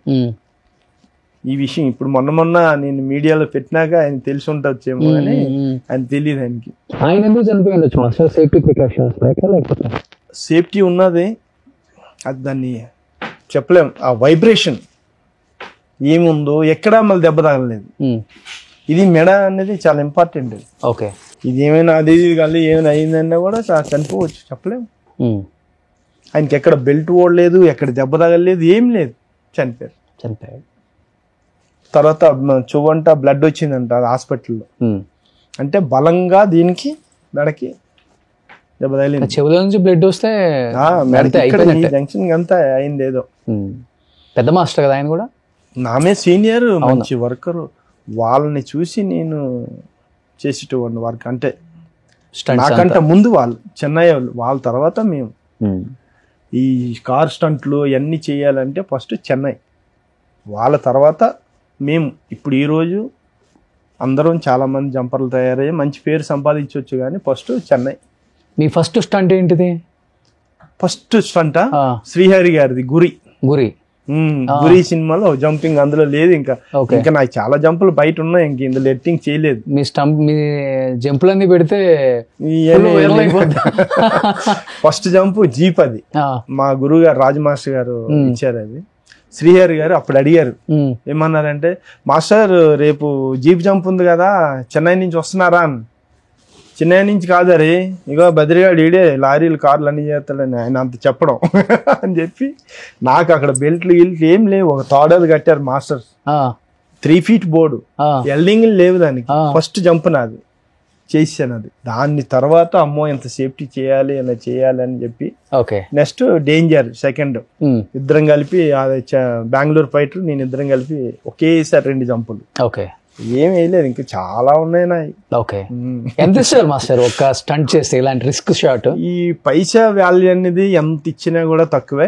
ఈ విషయం ఇప్పుడు మొన్న నేను మీడియాలో పెట్టినాక ఆయన తెలిసి ఉండొచ్చేమో అని ఆయన తెలియదు ఆయనకి. ఆయన ఎందుకు చనిపోయిండొచ్చు మాస్టర్? సేఫ్టీ ప్రికాషన్స్ లేకపోతే సేఫ్టీ ఉన్నది, అది దాన్ని చెప్పలేం. ఆ వైబ్రేషన్ ఏముందో ఎక్కడా మళ్ళీ దెబ్బ తగలలేదు. ఇది మెడ అనేది చాలా ఇంపార్టెంట్. ఓకే, ఇది ఏమైనా అది కానీ ఏమైనా అయిందన్నా కూడా చనిపోవచ్చు, చెప్పలేము. ఆయనకి ఎక్కడ బెల్ట్ ఓడలేదు, ఎక్కడ దెబ్బ తగలలేదు, ఏం లేదు, చనిపోయాడు. తర్వాత చెవంట బ్లడ్ వచ్చిందంట హాస్పిటల్లో, అంటే బలంగా దీనికి మెడకి దెబ్బ తగిలింది. చెవుల నుంచి బ్లడ్ వస్తే జంక్షన్ అంతా అయింది ఏదో. పెద్ద మాస్టర్ కదా ఆయన కూడా, నామే సీనియర్, మంచి వర్కరు. వాళ్ళని చూసి నేను చేసేటవాడిని వర్క్. అంటే నాకంటే ముందు వాళ్ళు చెన్నై వాళ్ళ తర్వాత మేము ఈ కార్ స్టంట్లు ఇవన్నీ చేయాలంటే ఫస్ట్ చెన్నై, వాళ్ళ తర్వాత మేము. ఇప్పుడు ఈరోజు అందరం చాలా మంది జంపర్లు తయారయ్యి మంచి పేరు సంపాదించవచ్చు, కానీ ఫస్ట్ చెన్నై. మీ ఫస్ట్ స్టంట్ ఏంటిది? ఫస్ట్ స్టంట్ శ్రీహరి గారిది గురి. గురి సినిమాలో జంపింగ్ అందులో లేదు. ఇంకా Okay. ఇంకా నాకు చాలా జంపులు బయట ఉన్నాయి, ఇంక ఇందులో ఎడిటింగ్ చేయలేదు. మీ జంపులన్నీ పెడితే ఫస్ట్ జంప్ జీప్, అది మా గురువు గారు రాజు మాస్టర్ గారు ఇచ్చారు. అది శ్రీహరి గారు అప్పుడు అడిగారు, ఏమన్నారంటే మాస్టర్ రేపు జీప్ జంప్ ఉంది కదా, చెన్నై నుంచి వస్తున్నారా అని. చెన్నై నుంచి కాదరే, ఇగో బద్రిగాడు ఈడే లారీలు కార్లు అన్ని చేస్తాడని ఆయన అంత చెప్పడం అని చెప్పి నాకు అక్కడ బెల్ట్లు గిల్ట్లు ఏం లేవు. ఒక తాడది కట్టారు మాస్టర్, 3 feet బోర్డు, ఎల్డింగ్ లేవు దానికి. ఫస్ట్ జంప్ నాది, చేసాను అది. దాని తర్వాత అమ్మో ఎంత సేఫ్టీ చేయాలి అలా చేయాలి అని చెప్పి నెక్స్ట్ డేంజర్ సెకండ్, ఇద్దరం కలిపి బెంగళూరు ఫైటర్ నేను ఇద్దరం కలిపి ఒకేసారి 2 జంపులు. ఏం వేయలేదు, ఇంకా చాలా ఉన్నాయి నాయి. ఎంత ఇస్తారు మాస్టర్ ఒక స్టంట్ చేస్తే ఇలాంటి రిస్క్ షాట్? ఈ పైసా వాల్యూ అనేది ఎంత ఇచ్చినా కూడా తక్కువే,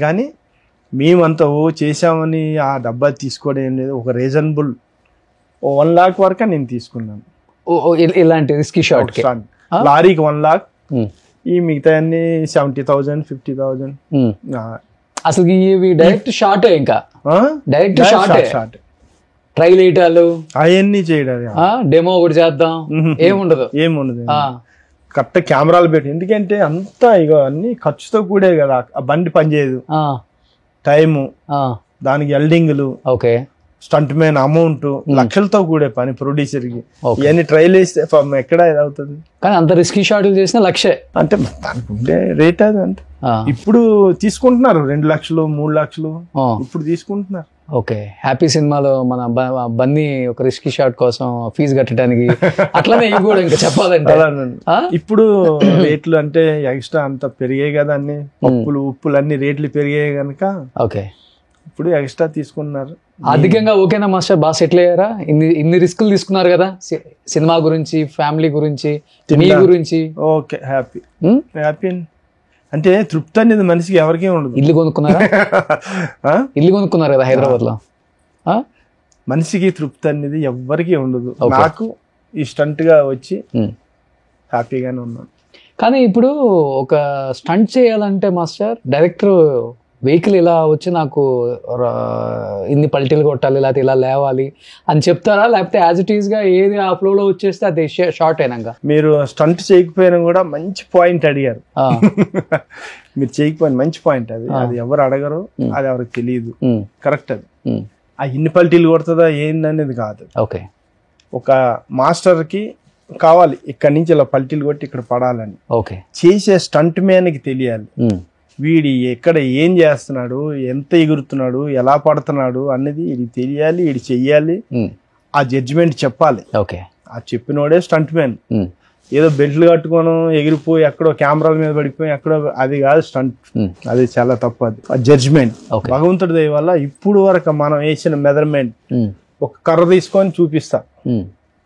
కానీ మేమంతా చేసామని ఆ డబ్బా తీసుకోవడం ఏం లేదు. ఒక రీజనబుల్ 1 lakh వరకు నేను తీసుకున్నాను ఇలాంటి రిస్క్ షాట్. లారీకి 1 lakh, ఈ మిగతా అన్ని 70,000 50,000. అసలు ఇవి డైరెక్ట్ షాట్, ఇంకా డైరెక్ట్ షాట్, ట్రైల్ వేయటాలు అవన్నీ చేయడం, డెమో ఒకటి చేద్దాం ఏముండదు. కరెక్ట్ కెమెరాలు పెట్టి, ఎందుకంటే అంతా ఇక అన్ని ఖర్చుతో కూడే కదా. ఆ బండి పనిచేయదు, టైము, దానికి ఎల్డింగ్లు, స్టంట్ మ్యాన్ అమౌంట్, లక్షలతో కూడే పని ప్రొడ్యూసర్ కి. ఇవన్నీ ట్రైల్ వేస్తే ఎక్కడ ఇది అవుతుంది. కానీ అంత రిస్కీ షాట్లు చేసిన లక్షే అంటే దానికి ఉండే రేట్ అది. అంటే ఇప్పుడు తీసుకుంటున్నారు 2 లక్షలు 3 లక్షలు ఇప్పుడు తీసుకుంటున్నారు. హ్యాపీ సినిమాలో మన బన్నీ ఒక రిస్కీ షాట్ కోసం ఫీజు కట్టడానికి అట్లనే ఇవి కూడా ఇంకా చెప్పాలంటే ఇప్పుడు రేట్లు అంటే ఎక్స్ట్రా అంత పెరిగాయి కదా, అన్ని పప్పులు ఉప్పులు అన్ని రేట్లు పెరిగాయి కనుక ఇప్పుడు ఎక్స్ట్రా తీసుకున్నారు. ఆర్థికంగా ఓకేనా మాస్టర్? బాగా సెటిల్ అయ్యారా? ఇన్ని రిస్కులు తీసుకున్నారు కదా, సినిమా గురించి, ఫ్యామిలీ గురించి, మీ గురించి. Okay, happy. అంటే తృప్తి అనేది మనిషికి ఎవరికీ ఉండదు. ఇల్లు కొనుక్కున్నారా? ఇల్లు కొనుక్కున్నారు కదా హైదరాబాద్ లో. మనిషికి తృప్తి అనేది ఎవరికీ ఉండదు. నాకు ఈ స్టంట్ గా వచ్చి హ్యాపీగానే ఉన్నాను. కానీ ఇప్పుడు ఒక స్టంట్ చేయాలంటే మాస్టర్, డైరెక్టర్ వెహికల్ ఇలా వచ్చి నాకు ఇన్ని పల్టీలు కొట్టాలి లేకపోతే ఇలా లేవాలి అని చెప్తారా, లేకపోతే యాజ్ ఇట్ ఈస్ గా ఏది ఆ ఫ్లోలో వచ్చేస్తే అది షార్ట్ అయినాక? మీరు స్టంట్ చేయకపోయినా కూడా మంచి పాయింట్ అడిగారు. మీరు చేయకపోయిన మంచి పాయింట్ అది. అది ఎవరు అడగరు, అది ఎవరికి తెలియదు. కరెక్ట్. అది ఆ ఇన్ని పల్టీలు కొడుతుందా ఏందనేది కాదు. ఒక మాస్టర్ కి కావాలి ఇక్కడ నుంచి ఇలా పల్టీలు కొట్టి ఇక్కడ పడాలని. చేసే స్టంట్ మ్యాన్ కి తెలియాలి వీడి ఎక్కడ ఏం చేస్తున్నాడు, ఎంత ఎగురుతున్నాడు, ఎలా పడుతున్నాడు అనేది ఇది తెలియాలి, ఇది చెయ్యాలి. ఆ జడ్జిమెంట్ చెప్పాలి. ఆ చెప్పినోడే స్టంట్ మ్యాన్. ఏదో బెల్ట్లు కట్టుకోను ఎగిరిపోయి ఎక్కడో కెమెరాల మీద పడిపోయి ఎక్కడో, అది కాదు స్టంట్. అది చాలా తప్పు. అది ఆ జడ్జిమెంట్ భగవంతుడి దయ వల్ల ఇప్పుడు వరకు మనం వేసిన మెజర్మెంట్ ఒక కర్ర తీసుకొని చూపిస్తా,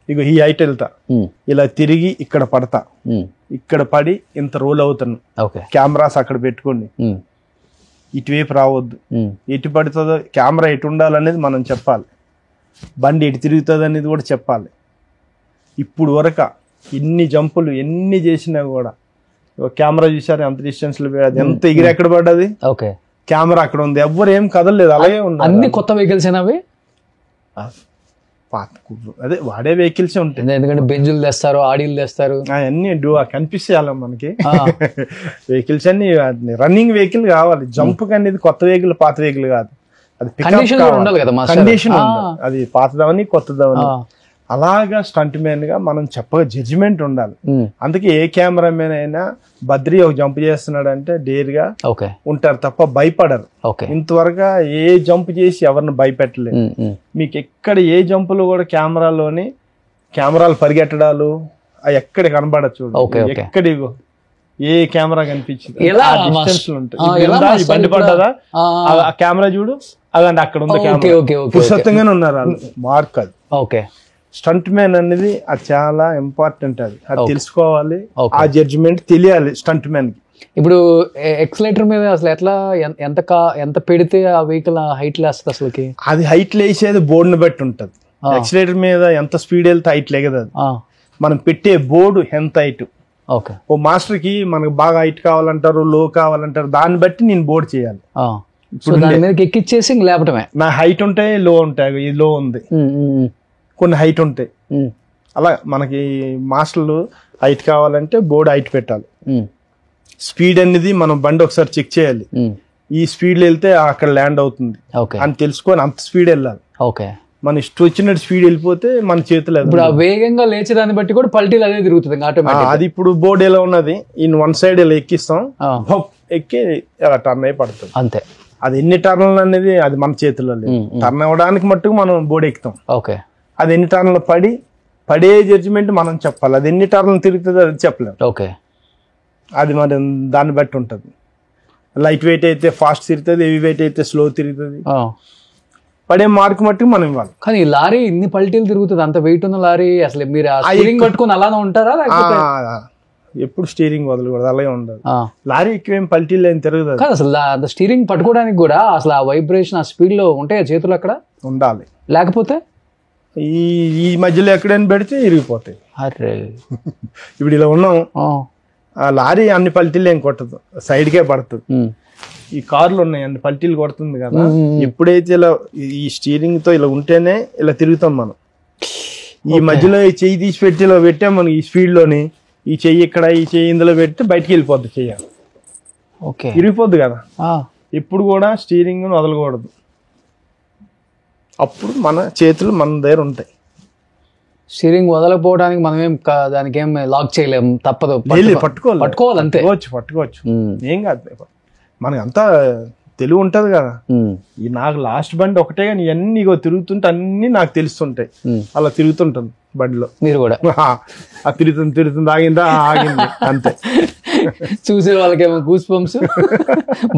ఇగో ఈ హైట్ వెళ్తా, ఇలా తిరిగి ఇక్కడ పడతా, ఇక్కడ పడి ఇంత రోల్ అవుతున్నా, కెమెరాస్ అక్కడ పెట్టుకోండి, ఇటువైపు రావద్దు, ఎటు పడుతుందో కెమెరా ఎటు ఉండాలనేది మనం చెప్పాలి, బండి ఎటు తిరుగుతుంది అనేది కూడా చెప్పాలి. ఇప్పుడు వరకు ఎన్ని జంపులు ఎన్ని చేసినా కూడా కెమెరా చూసారు ఎంత డిస్టెన్స్ లో, ఎంత ఎగిరి ఎక్కడ పడ్డది, కెమెరా అక్కడ ఉంది, ఎవ్వరు ఏం కదలలేదు, అలాగే ఉంది. అన్ని కొత్త వెహికల్స్ అవి పాత అదే వాడే వెహికల్స్ ఉంటాయి. ఎందుకంటే బెంజులు తెస్తారు, ఆడీలు తెస్తారు, అవన్నీ కనిపిస్తాయి మనకి. వెహికల్స్ అన్ని రన్నింగ్ వెహికల్ కావాలి. జంప్ అనేది కొత్త వెహికల్ పాత వెహికల్ కాదు, అది కండిషన్ ఉండాలి కదా, కండిషన్ అది పాతదవని కొత్తదవని. అలాగా స్టంట్ మ్యాన్ గా మనం చెప్పగా జడ్జిమెంట్ ఉండాలి. అందుకే ఏ కెమెరామెన్ అయినా బద్రి ఒక జంప్ చేస్తున్నాడు అంటే డేర్ గా ఉంటారు తప్ప భయపడరు. ఇంతవరకు ఏ జంప్ చేసి ఎవరిని భయపెట్టలేదు. మీకు ఎక్కడ ఏ జంపులు కూడా కెమెరాలు పరిగెట్టడాలు అవి ఎక్కడ కనబడచ్చు. ఎక్కడ ఏ కెమెరా కనిపించింది డిస్టెన్స్ ఉంటాయి. బండి పడ్డదా ఆ కెమెరా చూడు, అదండి అక్కడ ఉంది కెమెరా, పుస్తకంగానే ఉన్నారు వాళ్ళు. మార్క్ అది. స్టంట్ మ్యాన్ అనేది అది చాలా ఇంపార్టెంట్. అది తెలుసుకోవాలి, ఆ జడ్జిమెంట్ తెలియాలి స్టంట్ మ్యాన్ కి. ఇప్పుడు ఎక్సలేటర్ మీద అసలు ఎట్లా ఎంత పెడితే ఆ వెహికల్ హైట్ లేస్తుంది అసలుకి? అది హైట్ లేసేది బోర్డుని బట్టి ఉంటది. ఎక్సలేటర్ మీద ఎంత స్పీడ్ వెళ్తే హైట్ లేగదు. అది మనం పెట్టే బోర్డు ఎంత హైట్. ఓ మాస్టర్ కి మనకు బాగా హైట్ కావాలంటారు, లో కావాలంటారు, దాన్ని బట్టి నేను బోర్డు చేయాలి. సో దాని మీదకి ఎక్కిచ్చేసి ఇంక లేపటమే. నా హైట్ ఉంటాయి, లో ఉంటాయి. ఈ లో ఉంది, కొన్ని హైట్ ఉంటాయి. అలా మనకి మాస్టర్లు హైట్ కావాలంటే బోర్డు హైట్ పెట్టాలి. స్పీడ్ అనేది మనం బండి ఒకసారి చెక్ చేయాలి. ఈ స్పీడ్ వెళ్తే అక్కడ ల్యాండ్ అవుతుంది అని తెలుసుకొని అంత స్పీడ్ వెళ్ళాలి. ఓకే, మన ఇష్టం వచ్చినట్టు స్పీడ్ వెళ్ళిపోతే మన చేతులు ఇప్పుడు ఆ వేగంగా లేచేదాన్ని బట్టి కూడా పల్టీలు అదే తిరుగుతుంది ఆటోమేటిక్. అది ఇప్పుడు బోర్డు ఎలా ఉన్నది, ఇన్ వన్ సైడ్ ఇలా ఎక్కిస్తాం, ఎక్కి ఇలా టర్న్ అయి పడుతుంది అంతే. అది ఎన్ని టర్న్లు అనేది అది మన చేతుల్లో లేదు. టర్న్ అవ్వడానికి మట్టుకు మనం బోర్డు ఎక్కుతాం. ఓకే, అది ఎన్ని టర్న్లు పడే జడ్జిమెంట్ మనం చెప్పాలి. అది ఎన్ని టర్న్లు తిరుగుతుంది అది చెప్పలేము. ఓకే, అది మరి దాన్ని బట్టి ఉంటుంది. లైట్ వెయిట్ అయితే ఫాస్ట్ తిరుగుతుంది, హెవీ వెయిట్ అయితే స్లో తిరుగుతుంది. పడే మార్క్ మట్టుకు మనం ఇవ్వాలి. కానీ ఈ లారీ ఇన్ని పల్టీలు తిరుగుతుంది, అంత వెయిట్ ఉన్న లారీ, అసలు మీరు స్టీరింగ్ పట్టుకొని అలానే ఉంటారా? ఎప్పుడు స్టీరింగ్ వదలకూడదు, అలాగే ఉండదు. లారీ ఎక్కువేం పల్టీలు ఏం తిరుగుతుంది కాదు. అసలు స్టీరింగ్ పట్టుకోవడానికి కూడా అసలు ఆ వైబ్రేషన్, ఆ స్పీడ్ లో ఉంటాయా చేతులు అక్కడ? ఉండాలి, లేకపోతే ఈ మధ్యలో ఎక్కడైనా పెడితే ఇరిగిపోతాయి. అరే ఇప్పుడు ఇలా ఉన్నాం, ఆ లారీ అన్ని పల్టీలు ఏం కొట్టదు, సైడ్కే పడుతుంది. ఈ కార్లు ఉన్నాయి అన్ని పల్టీలు కొడుతుంది కదా. ఎప్పుడైతే ఇలా ఈ స్టీరింగ్ తో ఇలా ఉంటేనే ఇలా తిరుగుతాం మనం. ఈ మధ్యలో ఈ చెయ్యి తీసి పెట్టి ఇలా పెట్టాం మనం, ఈ స్పీడ్ లోని ఈ చెయ్యి ఇక్కడ, ఈ చెయ్యి ఇందులో పెడితే బయటికి వెళ్ళిపోద్ది చెయ్యి, ఇరిగిపోద్ది కదా. ఎప్పుడు కూడా స్టీరింగ్ వదలకూడదు. అప్పుడు మన చేతులు మన దగ్గర ఉంటాయి. స్టీరింగ్ వదలకపోవడానికి మనం ఏం దానికి ఏం లాక్ చేయలేము, తప్పదు, పట్టుకోవాలి అంతే. పట్టుకోవచ్చు, ఏం కాదు. మనకి అంతా తెలివి ఉంటది కదా. ఈ నాకు లాస్ట్ బండి ఒకటే కానీ ఇవన్నీ తిరుగుతుంటే అన్ని నాకు తెలుస్తుంటాయి. అలా తిరుగుతుంటాను బండిలో. మీరు కూడా తిరుగుతుంది ఆగిందా, ఆగింది అంతే. చూసే వాళ్ళకేమో గూస్ బంప్స్,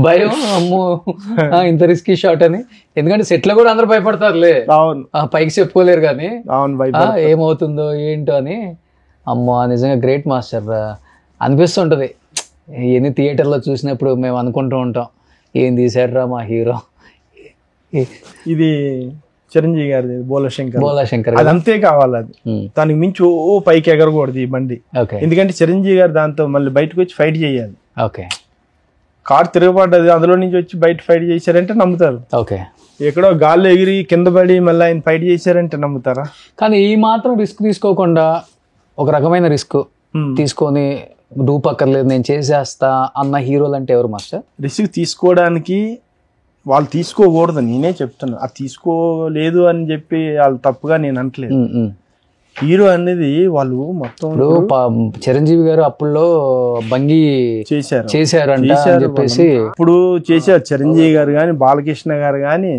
భయం, అమ్మో ఇంత రిస్కీ షాట్ అని. ఎందుకంటే సెట్ లో కూడా అందరూ భయపడతారులే. అవును, పైకి చెప్పుకోలేరు కానీ అవును ఏమవుతుందో ఏంటో అని. అమ్మో నిజంగా గ్రేట్ మాస్టర్ అనిపిస్తుంటది. ఎన్ని థియేటర్లో చూసినప్పుడు మేము అనుకుంటూ ఉంటాం, ఏం తీసాడురా మా హీరో. ఇది చిరంజీవి గారిది బోలాశంకర్, అది అంతే కావాలి. అది దానికి మించి ఓ పైకి ఎగరకూడదు ఈ బండి. ఎందుకంటే చిరంజీవి గారు దాంతో మళ్ళీ బయటకు వచ్చి ఫైట్ చేయాలి. కార్ తిరగబడ్డది, అందులో నుంచి వచ్చి బయట ఫైట్ చేశారంటే నమ్ముతారు. ఎక్కడో గాల్లో ఎగిరి కింద పడి మళ్ళీ ఆయన ఫైట్ చేశారంటే నమ్ముతారా? కానీ ఈ మాత్రం రిస్క్ తీసుకోకుండా, ఒక రకమైన రిస్క్ తీసుకొని డూపక్కర్లేదు నేను చేసేస్తా అన్న హీరోలు అంటే ఎవరు మాస్టర్? రిస్క్ తీసుకోవడానికి వాళ్ళు తీసుకోకూడదు, నేనే చెప్తున్నా. అది తీసుకోలేదు అని చెప్పి వాళ్ళు తప్పుగా నేను అనట్లేదు. హీరో అనేది వాళ్ళు మొత్తం చిరంజీవి గారు అప్పుల్లో బంగి చేశారు అని చెప్పేసి ఇప్పుడు చేశారు. చిరంజీవి గారు కానీ బాలకృష్ణ గారు కానీ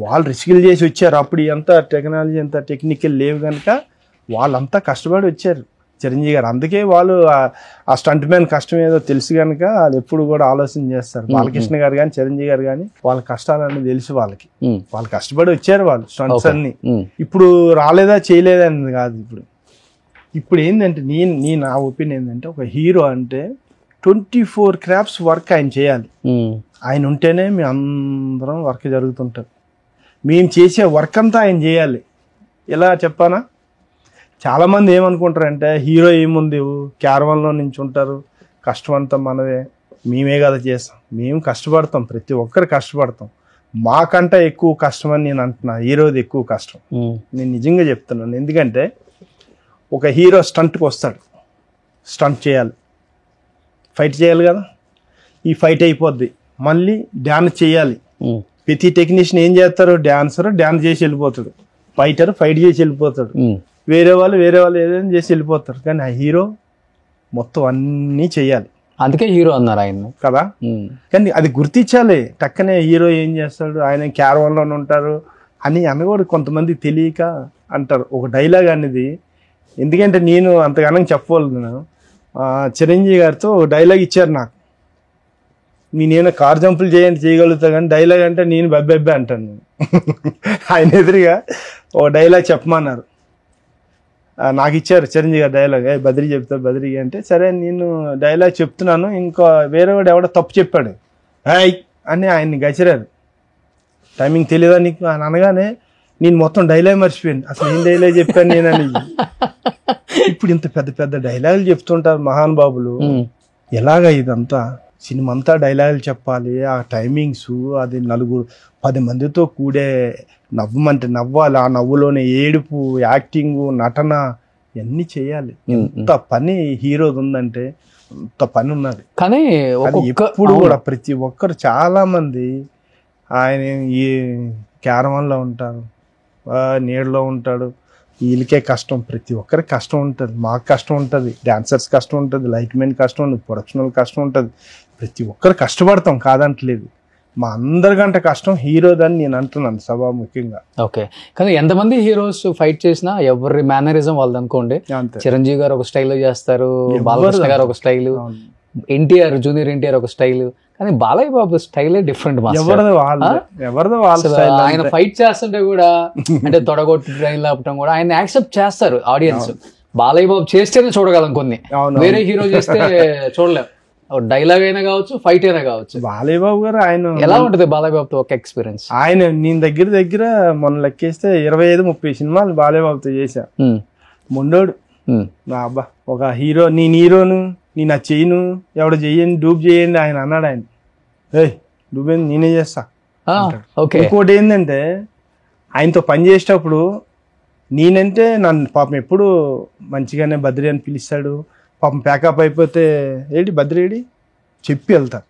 వాళ్ళు రిస్కులు చేసి వచ్చారు. అప్పుడు ఎంత టెక్నాలజీ, ఎంత టెక్నికల్ లేవు కనుక వాళ్ళంతా కష్టపడి వచ్చారు చిరంజీవి గారు. అందుకే వాళ్ళు ఆ స్టంట్ మ్యాన్ కష్టం ఏదో తెలుసు కనుక వాళ్ళు ఎప్పుడు కూడా ఆలోచన చేస్తారు. బాలకృష్ణ గారు కానీ చిరంజీవి గారు కానీ వాళ్ళ కష్టాలన్నీ తెలుసు వాళ్ళకి. వాళ్ళు కష్టపడి వచ్చారు వాళ్ళు స్టంట్స్ అన్ని. ఇప్పుడు రాలేదా చేయలేదా అనేది కాదు. ఇప్పుడు ఏంటంటే నా ఒపీనియన్ ఏంటంటే, ఒక హీరో అంటే 24 క్రాఫ్ట్స్ వర్క్ ఆయన చేయాలి. ఆయన ఉంటేనే మేము అందరం వర్క్ జరుగుతుంటారు. మేము చేసే వర్క్ అంతా ఆయన చేయాలి. ఎలా చెప్పానా? చాలా మంది ఏమనుకుంటారంటే, హీరో ఏముంది క్యారవన్లో నుంచి ఉంటారు, కష్టం అంతా మనదే, మేమే కదా చేస్తాం. మేము కష్టపడతాం, ప్రతి ఒక్కరు కష్టపడతాం. మాకంటే ఎక్కువ కష్టం అని నేను అంటున్నా. హీరోది ఎక్కువ కష్టం, నేను నిజంగా చెప్తున్నాను. ఎందుకంటే ఒక హీరో స్టంట్కి వస్తాడు, స్టంట్ చేయాలి, ఫైట్ చేయాలి కదా. ఈ ఫైట్ అయిపోద్ది, మళ్ళీ డ్యాన్స్ చేయాలి. ప్రతి టెక్నీషియన్ ఏం చేస్తారు? డ్యాన్సర్ డ్యాన్స్ చేసి వెళ్ళిపోతాడు, ఫైటర్ ఫైట్ చేసి వెళ్ళిపోతాడు, వేరే వాళ్ళు ఏదైనా చేసి వెళ్ళిపోతారు. కానీ ఆ హీరో మొత్తం అన్నీ చెయ్యాలి. అందుకే హీరో అన్నారు ఆయన కదా. కానీ అది గుర్తించాలి. టక్కనే హీరో ఏం చేస్తాడు, ఆయన క్యారవన్లోనే ఉంటారు అని అనకూడదు. కొంతమంది తెలియక అంటారు. ఒక డైలాగ్ అనేది, ఎందుకంటే నేను అంతగానం చెప్పగలను. చిరంజీవి గారితో ఒక డైలాగ్ ఇచ్చారు నాకు. నేనేమైనా కార్ జంపులు చేయగలుగుతా కానీ డైలాగ్ అంటే నేను బెబ్బెబ్బే అంటాను నేను. ఆయన ఎదురుగా ఒక డైలాగ్ చెప్పమన్నారు, నాకు ఇచ్చారు చిరంజీవి గారు డైలాగ్. బద్రి చెప్తారు బద్రి అంటే, సరే నేను డైలాగ్ చెప్తున్నాను, ఇంకా వేరే వాడు ఎవడో తప్పు చెప్పాడు అని ఆయన్ని గసిరారు. టైమింగ్ తెలియదా నీకు అని అనగానే నేను మొత్తం డైలాగ్ మర్చిపోయాను. అసలు ఏం డైలాగ్ చెప్పాను నేనని. ఇప్పుడు ఇంత పెద్ద పెద్ద డైలాగులు చెప్తుంటారు మహానుభావులు. ఎలాగా ఇదంతా సినిమా అంతా డైలాగులు చెప్పాలి, ఆ టైమింగ్స్, అది 10 మందితో కూడే నవ్వమంటే నవ్వాలి, ఆ నవ్వులోనే ఏడుపు, యాక్టింగ్, నటన ఇవన్నీ చేయాలి. ఎంత పని హీరోది ఉందంటే అంత పని ఉన్నది. కానీ ఇప్పుడు కూడా ప్రతి ఒక్కరు చాలా మంది ఆయన ఈ క్యారవాన్లో ఉంటారు, నీడలో ఉంటాడు, వీళ్ళకే కష్టం, ప్రతి ఒక్కరికి కష్టం ఉంటుంది, మాకు కష్టం ఉంటుంది, డాన్సర్స్ కష్టం ఉంటుంది, లైట్ మెన్ కష్టం ఉంటుంది, ప్రొడక్షనల్ కష్టం ఉంటుంది, ప్రతి ఒక్కరు కష్టపడతాం కాదంటలేదు. మా అందరికంటే కష్టం హీరోదని నేను అంటున్నాను సభ ముఖ్యంగా. ఓకే, కానీ ఎంతమంది హీరోస్ ఫైట్ చేసినా ఎవరి మేనరిజం వాళ్ళది అనుకోండి. చిరంజీవి గారు ఒక స్టైల్లో చేస్తారు, బాలకృష్ణ గారు ఒక స్టైల్, ఎన్టీఆర్ జూనియర్ ఎన్టీఆర్ ఒక స్టైల్, కానీ బాలయ్య బాబు స్టైలే డిఫరెంట్. ఆయన ఫైట్ చేస్తుంటే కూడా అంటే తొడగొట్టి ట్రైన్ లాపటం కూడా ఆయన యాక్సెప్ట్ చేస్తారు ఆడియన్స్. బాలయ్య బాబు చేస్తేనే చూడగలం, కొన్ని వేరే హీరో చేస్తే చూడలేం. డైలాగ్ అయినా కావచ్చు, ఫైట్ అయినా కావచ్చు. బాలయ్య బాబు గారు ఆయన ఎలా ఉంటుంది బాలయ్య బాబుతో ఒక ఎక్స్పీరియన్స్? ఆయన నేను దగ్గర మొన్న లెక్కేస్తే 25-30 సినిమాలు బాలయ్య బాబుతో చేశా. మొండోడు అబ్బా, ఒక హీరో నేను హీరోను, నేను ఆ చెయ్యను, ఎవడ చెయ్యండి, డూబ్ చేయండి ఆయన అన్నాడు. ఆయన డూబేంది నేనే చేస్తా. ఇంకోటి ఏంటంటే ఆయనతో పని చేసేటప్పుడు నేనంటే నన్ను పాపం ఎప్పుడు మంచిగానే బద్రి అని పిలుస్తాడు. పాపం ప్యాకప్ అయిపోతే ఏంటి బద్రేడి చెప్పి వెళ్తారు.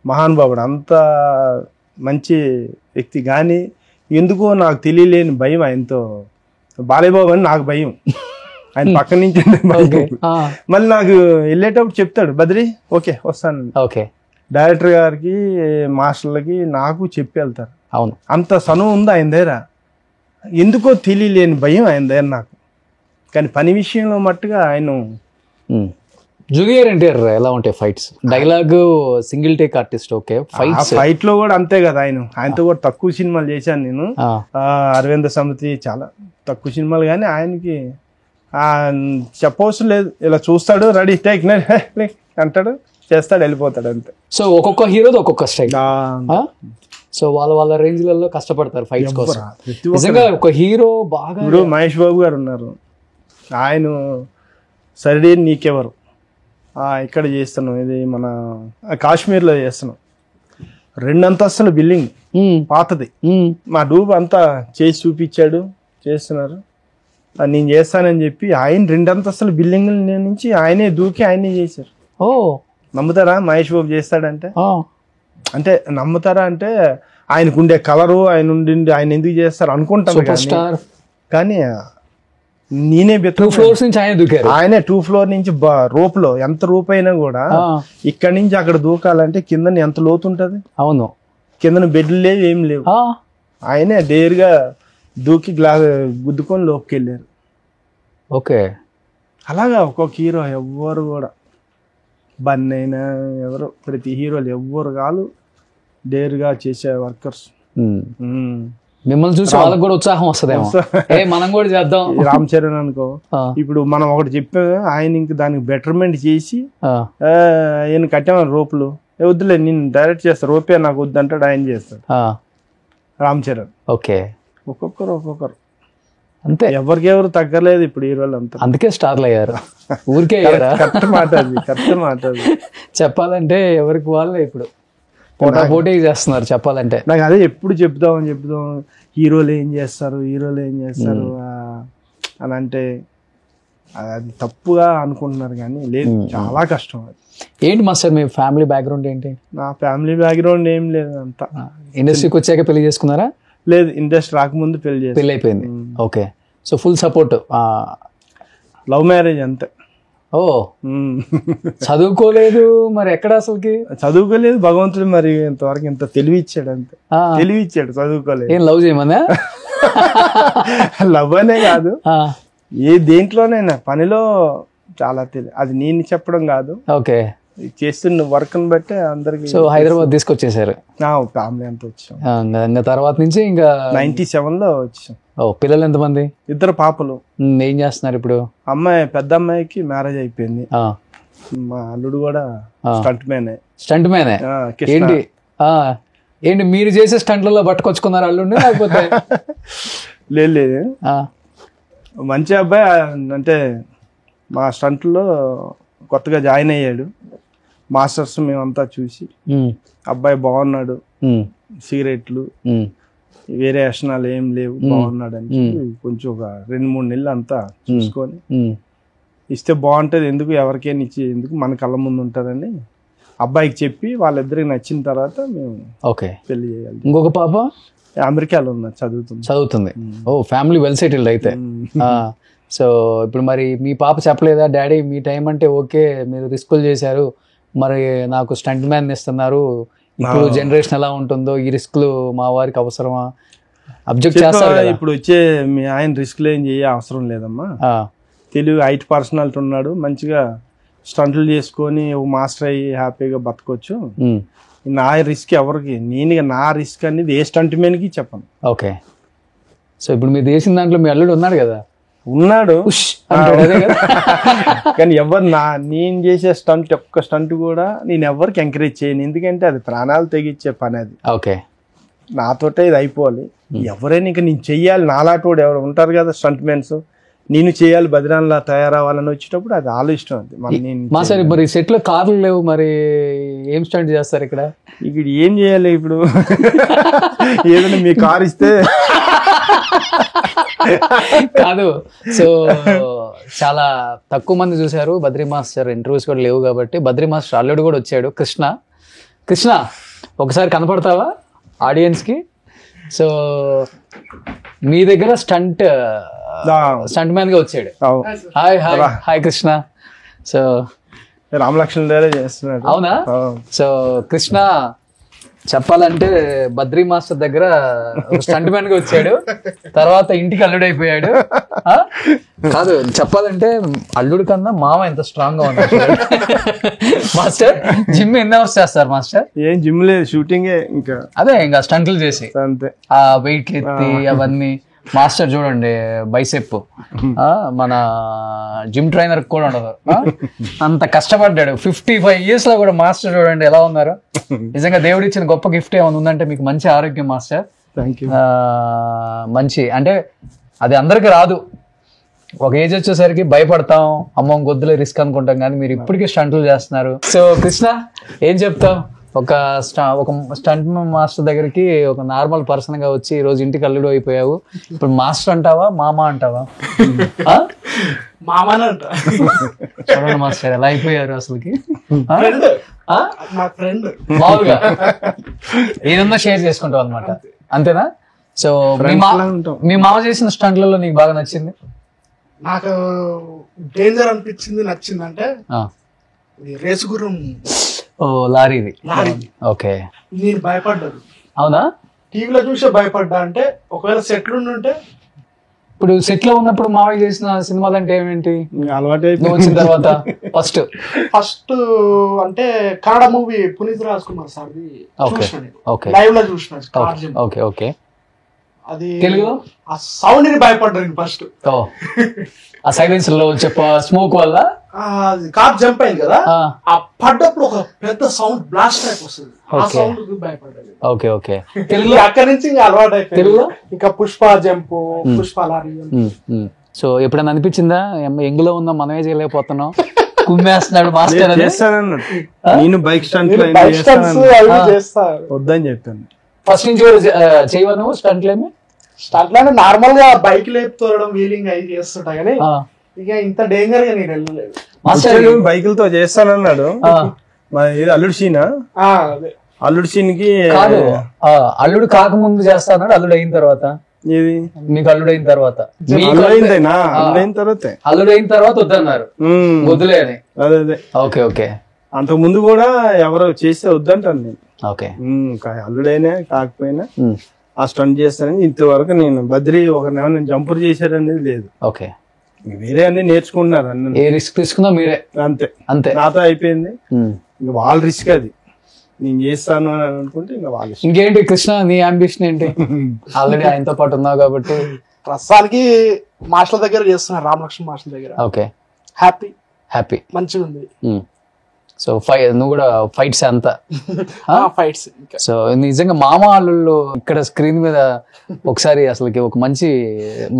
మహానుభావుడు, అంత మంచి వ్యక్తి. కానీ ఎందుకో నాకు తెలియలేని భయం ఆయనతో. బాలయ్య బాబు అని నాకు భయం, ఆయన పక్క నుంచి మళ్ళీ నాకు వెళ్ళేటప్పుడు చెప్తాడు, బద్రి ఓకే వస్తాను. ఓకే, డైరెక్టర్ గారికి, మాస్టర్లకి నాకు చెప్పి వెళ్తారు. అవును, అంత సనువు ఉంది ఆయన దగ్గర. ఎందుకో తెలియలేని భయం ఆయన దగ్గర నాకు. కానీ పని విషయంలో మట్టుగా ఆయన. జూనియర్ ఎన్టీఆర్ ఎలా ఉంటాయి fights? Dialogue single take artist. Okay, fight లో కూడా అంతే కదా. ఆయనతో కూడా తక్కువ సినిమాలు చేశాను నేను. అరవింద సమితి చాలా తక్కువ సినిమాలు, కానీ ఆయనకి చెప్పవసరం లేదు. ఇలా చూస్తాడు, రెడీ టేక్ అంటాడు, చేస్తాడు, వెళ్ళిపోతాడు అంతే. సో ఒక్కొక్క హీరోది ఒక్కొక్క స్టైల్. సో వాళ్ళ రేంజ్లలో కష్టపడతారు ఫైట్స్ కోసం. నిజంగా ఒక హీరో బాగా. ఇప్పుడు మహేష్ బాబు గారు ఉన్నారు, ఆయన సరే నీకెవరు ఇక్కడ చేస్తున్నాం, ఇది మన కాశ్మీర్లో చేస్తున్నాం, 2 అంతస్తుల బిల్డింగ్ పాతది, మా డూబ్ అంతా చేసి చూపించాడు, చేస్తున్నారు, నేను చేస్తానని చెప్పి ఆయన 2 అంతస్తుల బిల్డింగ్ నుంచి ఆయనే దూకి ఆయనే చేశారు. ఓ, నమ్ముతారా మహేష్ బాబు చేస్తాడంటే? అంటే నమ్ముతారా అంటే ఆయనకు ఉండే కలరు, ఆయన ఎందుకు చేస్తారు అనుకుంటాను. కానీ నేనే 2 floors నుంచి ఆయనే 2 floor నుంచి రోప్ లో ఎంత రూప్ అయినా కూడా ఇక్కడి నుంచి అక్కడ దూకాలంటే కింద ఎంత లోతు ఉంటది. అవును, కింద బెడ్లు లేవు, ఏం లేవు. ఆయనే డేర్గా దూకి గుద్దుకొని లోపుకి వెళ్ళారు. ఓకే, అలాగా ఒక్కొక్క హీరో ఎవ్వరు కూడా బన్నీ అయినా ఎవరు, ప్రతి హీరోలు ఎవ్వరు కాదు డేర్గా చేసే వర్కర్స్. మిమ్మల్ని చూసి వాళ్ళకి కూడా ఉత్సాహం వస్తుందేమో, మనం కూడా చేద్దాం. రామ్ చరణ్ అనుకో, ఇప్పుడు మనం ఒకటి చెప్పా, ఆయన ఇంక దానికి బెటర్మెంట్ చేసి ఆయన కట్టామని రోపులు, వద్దులే నేను డైరెక్ట్ చేస్తా, రోపే నాకు వద్దు అంటాడు, ఆయన చేస్తాడు రామ్ చరణ్. ఓకే, ఒక్కొక్కరు అంతే, ఎవరికెవరు తగ్గలేదు ఇప్పుడు హీరోలు అంతా. అందుకే స్టార్లు అయ్యారు, ఊరికే అయ్యారా? కరెక్ట్ మాట అది. చెప్పాలంటే ఎవరికి వాళ్ళే ఇప్పుడు పోటీ చేస్తున్నారు చెప్పాలంటే. నాకు అదే ఎప్పుడు చెప్దాం హీరోలు ఏం చేస్తారు అని అంటే అది తప్పుగా అనుకుంటున్నారు, కానీ లేదు, చాలా కష్టం అది. ఏంటి మాస్టర్ మీ ఫ్యామిలీ బ్యాక్గ్రౌండ్ ఏంటి? నా ఫ్యామిలీ బ్యాక్గ్రౌండ్ ఏం లేదు, అంతా ఇండస్ట్రీకి వచ్చాక పెళ్లి చేసుకున్నారా? లేదు, ఇండస్ట్రీ రాకముందు పెళ్లి అయిపోయింది. Okay, so full support. Love marriage అంతే. ఓ, చదువుకోలేదు మరి ఎక్కడ అసలుకి? చదువుకోలేదు, భగవంతుడు మరి ఇంతవరకు ఇంత తెలివి ఇచ్చాడు, అంతే తెలివి ఇచ్చాడు, చదువుకోలేదు. ఏం లవ్ చేయమన్నా? లవ్ అనే కాదు, ఏ దేంట్లోనైనా పనిలో చాలా తెలివి, అది నేను చెప్పడం కాదు. ఓకే, చేస్తున్న వర్క్ ని బట్టి అందరికి. సో హైదరాబాద్ తీసుకొచ్చేసారు? ఫ్యామిలీ అంతా వచ్చాం. ఇంకా తర్వాత నుంచి ఇంకా 97 లో వచ్చాం. ఓ, పిల్లలు ఎంతమంది? 2 పాపలు. ఏం చేస్తున్నారు ఇప్పుడు? పెద్ద అమ్మాయికి మ్యారేజ్ అయిపోయింది, మా అల్లుడు కూడా స్టంట్ మ్యానే. ఏంటి మీరు చేసే స్టంట్లలో పట్టుకొచ్చుకున్నారు అల్లుడిని లేకపోతే? లేదు, మంచి అబ్బాయి, అంటే మా స్టంట్లో కొత్తగా జాయిన్ అయ్యాడు, మాస్టర్స్ మేమంతా చూసి అబ్బాయి బాగున్నాడు, సిగరెట్లు వేరే వ్యసనాలు ఏం లేవు, బాగున్నాడు అని కొంచెం ఒక 2-3 నెలలు అంతా చూసుకొని ఇస్తే బాగుంటది, ఎందుకు ఎవరికైనా ఇచ్చి ఎందుకు మన కళ్ళ ముందు ఉంటారని అబ్బాయికి చెప్పి వాళ్ళిద్దరికి నచ్చిన తర్వాత మేము పెళ్లి చేయాలి. ఇంకొక పాప అమెరికాలో ఉన్నారు, చదువుతుంది. ఓ ఫ్యామిలీ వెల్ సెటిల్డ్ అయితే. సో ఇప్పుడు మరి మీ పాప చెప్పలేదా, డాడీ మీ టైం అంటే ఓకే, మీరు రిస్కులు చేశారు, మరి నాకు స్టంట్ మ్యాన్ ఇస్తున్నారు, ఇప్పుడు జనరేషన్ ఎలా ఉంటుందో, ఈ రిస్క్లు మా వారికి అవసరమా, అబ్జెక్ట్ చేస్తారు. ఇప్పుడు వచ్చే మీ ఆయన రిస్క్లు ఏం చేయ అవసరం లేదమ్మా, తెలుగు హైట్ పర్సనాలిటీ ఉన్నాడు, మంచిగా స్టంట్లు చేసుకొని ఒక మాస్టర్ అయ్యి హ్యాపీగా బతకొచ్చు. నా రిస్క్ ఎవరికి, నేను నా రిస్క్ అనేది ఏ స్టంట్ మ్యాన్కి చెప్పను. ఓకే. సో ఇప్పుడు మీరు చేసిన దాంట్లో మీ అల్లుడు ఉన్నాడు కదా, ఉన్నాడు కానీ ఎవరు నేను చేసే స్టంట్ ఒక్క స్టంట్ కూడా నేను ఎవరికి ఎంకరేజ్ చేయను, ఎందుకంటే అది ప్రాణాలు తెగించే పని. అది ఓకే, నాతోటే ఇది అయిపోవాలి. ఎవరైనా ఇంకా నేను చెయ్యాలి, నాలాంటి వాడు ఎవరు ఉంటారు కదా స్టంట్ మెన్స్, నేను చేయాలి బదిరాన్లా తయారవ్వాలని వచ్చేటప్పుడు అది ఆలోచన. అది మా సార్ మరి సెట్ లో కార్లు లేవు, మరి ఏం స్టంట్ చేస్తారు ఇక్కడ? ఇక్కడ ఏం చేయాలి ఇప్పుడు, ఏదైనా మీ కార్ ఇస్తే కాదు. సో చాలా తక్కువ మంది చూశారు బద్రీ మాస్టర్, ఇంటర్వ్యూస్ కూడా లేవు కాబట్టి. బద్రీ మాస్టర్ అల్లుడు కూడా వచ్చాడు, కృష్ణ ఒకసారి కనపడతావా ఆడియన్స్ కి? సో మీ దగ్గర స్టంట్ మ్యాన్ గా వచ్చాడు. హాయ్ కృష్ణ. సో రామలక్ష్మణ్ చేస్తున్నాడు. అవునా? సో కృష్ణ చెప్పాలంటే బద్రీ మాస్టర్ దగ్గర స్టంట్ మ్యాన్ గా వచ్చాడు, తర్వాత ఇంటికి అల్లుడు అయిపోయాడు. కాదు, చెప్పాలంటే అల్లుడు కన్నా మామ ఎంత స్ట్రాంగ్ గా ఉన్నాడు. మాస్టర్ జిమ్ ఎన్ని అవర్స్ చేస్తారు మాస్టర్? ఏం జిమ్ లేదు, షూటింగ్. ఇంకా స్టంట్లు చేసి అంతే, ఆ వెయిట్ ఎత్తి అవన్నీ. మాస్టర్ చూడండి బైసెప్, మన జిమ్ ట్రైనర్ కూడా ఉండదు, అంత కష్టపడ్డాడు. 55 years లో కూడా మాస్టర్ చూడండి ఎలా ఉన్నారు. నిజంగా దేవుడు ఇచ్చిన గొప్ప గిఫ్ట్ ఏమైనా ఉందంటే మీకు మంచి ఆరోగ్యం మాస్టర్. మంచి అంటే అది అందరికి రాదు, ఒక ఏజ్ వచ్చేసరికి భయపడతాం, అమ్మో గొద్దులే రిస్క్ అనుకుంటాం, కానీ మీరు ఇప్పటికీ స్టంట్లు చేస్తున్నారు. సో కృష్ణ ఏం చెప్తావు? ఒక స్టంట్ మాస్టర్ దగ్గరికి ఒక నార్మల్ పర్సన్ గా వచ్చి ఈ రోజు ఇంటికి అల్లుడు అయిపోయావు, ఇప్పుడు మాస్టర్ అంటావా మామ అంటావా? చూడండి మాస్టర్ ఎలా అయిపోయారు అసలుకి. మామూలుగా ఏదన్నా షేర్ చేసుకుంటావు అనమాట, అంతేనా? సో మీ మామ చేసిన స్టంట్లలో నీకు బాగా నచ్చింది? నాకు డేంజర్ అనిపించింది, నచ్చిందంటే రేసు గుర్రం. ఓ లారీది. ఓకే, నేను భయపడ్డాను. అవునా? టీవీలో చూసే భయపడ్డా. అంటే ఒకవేళ సెట్లు ఉంటే, ఇప్పుడు సెట్ లో ఉన్నప్పుడు మావయ్య చేసిన సినిమాలు అంటే ఏమేంటి అలవాటు వచ్చిన తర్వాత? ఫస్ట్ అంటే కన్నడ మూవీ పునీత్ రాజ్ కుమార్ సార్ది లైవ్ లో చూసిన. Okay okay. అది తెలుగు ఆ సౌండ్ ని భయపడ్డాను ఫస్ట్. ఆ సైలెన్స్ లో స్మోక్ వల్ల కార్ జంప్ అయింది కదా, ఆ పడ్డప్పుడు ఒక పెద్ద సౌండ్ బ్లాస్ట్ టైప్ వస్తుంది, ఆ సౌండ్ భయపడ్డాను. Okay okay. తెలుగు అక్కడి నుంచి ఇంకా అలవాటు అయిపోయింది. ఇంకా Pushpa jump, Pushpa lorry. So ఎప్పుడైనా అనిపించిందా ఎంగులో ఉన్నా మనమే చేయలేకపోతున్నాం, కుమ్మేస్తున్నాడు మాస్టర్ చేస్తానన్నాడు? నేను బైక్ స్టంట్ వద్దని చెప్పాను ఫస్ట్ నుంచి. చేయవా నువ్వు స్టంట్లేమి? స్టంట్ అంటే నార్మల్ గా బైక్ లేపుతోడడం, వీలింగ్ అయి చేస్తుంటా, కానీ ఇక ఇంత డేంజర్ గా నేను వెళ్ళలేదు. బైకులతో చేస్తానన్నాడు. అల్లుడు సీన్, అల్లుడు సీన్ కి అల్లుడు కాకముందు చేస్తాడు, అల్లుడు అయిన తర్వాత. ఏది మీకు అల్లుడు అయిన తర్వాత? అల్లుడు అయిన తర్వాత వద్దన్నారు, వద్దులే అని. అదే ఓకే ఓకే. అంతకు ముందు కూడా ఎవరో చేస్తే వద్దంటాను నేను. ఓకే, అల్లుడైనా కాకపోయినా ఆ స్టంట్ చేస్తానని. ఇంతవరకు నేను బద్రీ ఒకరిని జంపర్ చేశారనేది లేదు. ఓకే, వేరే అన్ని నేర్చుకుంటున్నారు, అన్ని ఏ రిస్క్ తీసుకున్నా మీరే. అంతే అంతే, నాతో అయిపోయింది. ఇంకా వాళ్ళ రిస్క్ అది, నేను చేస్తాను అని అనుకుంటే ఇంకా వాళ్ళు. ఇంకేంటి కృష్ణ నీ అంబిషన్ ఏంటి? ఆల్రెడీ ఆయనతో పాటు ఉన్నావు కాబట్టి. ప్రస్తుతానికి మాస్టర్ దగ్గర చేస్తున్నారు, రామలక్ష్మణ్ మాస్టర్ దగ్గర. ఓకే, హ్యాపీ మంచిగా ఉంది. సో నువ్వు కూడా ఫైట్స్ అంతా ఫైట్స్. సో నిజంగా మామ వాళ్ళు ఇక్కడ స్క్రీన్ మీద ఒకసారి అసలుకి ఒక మంచి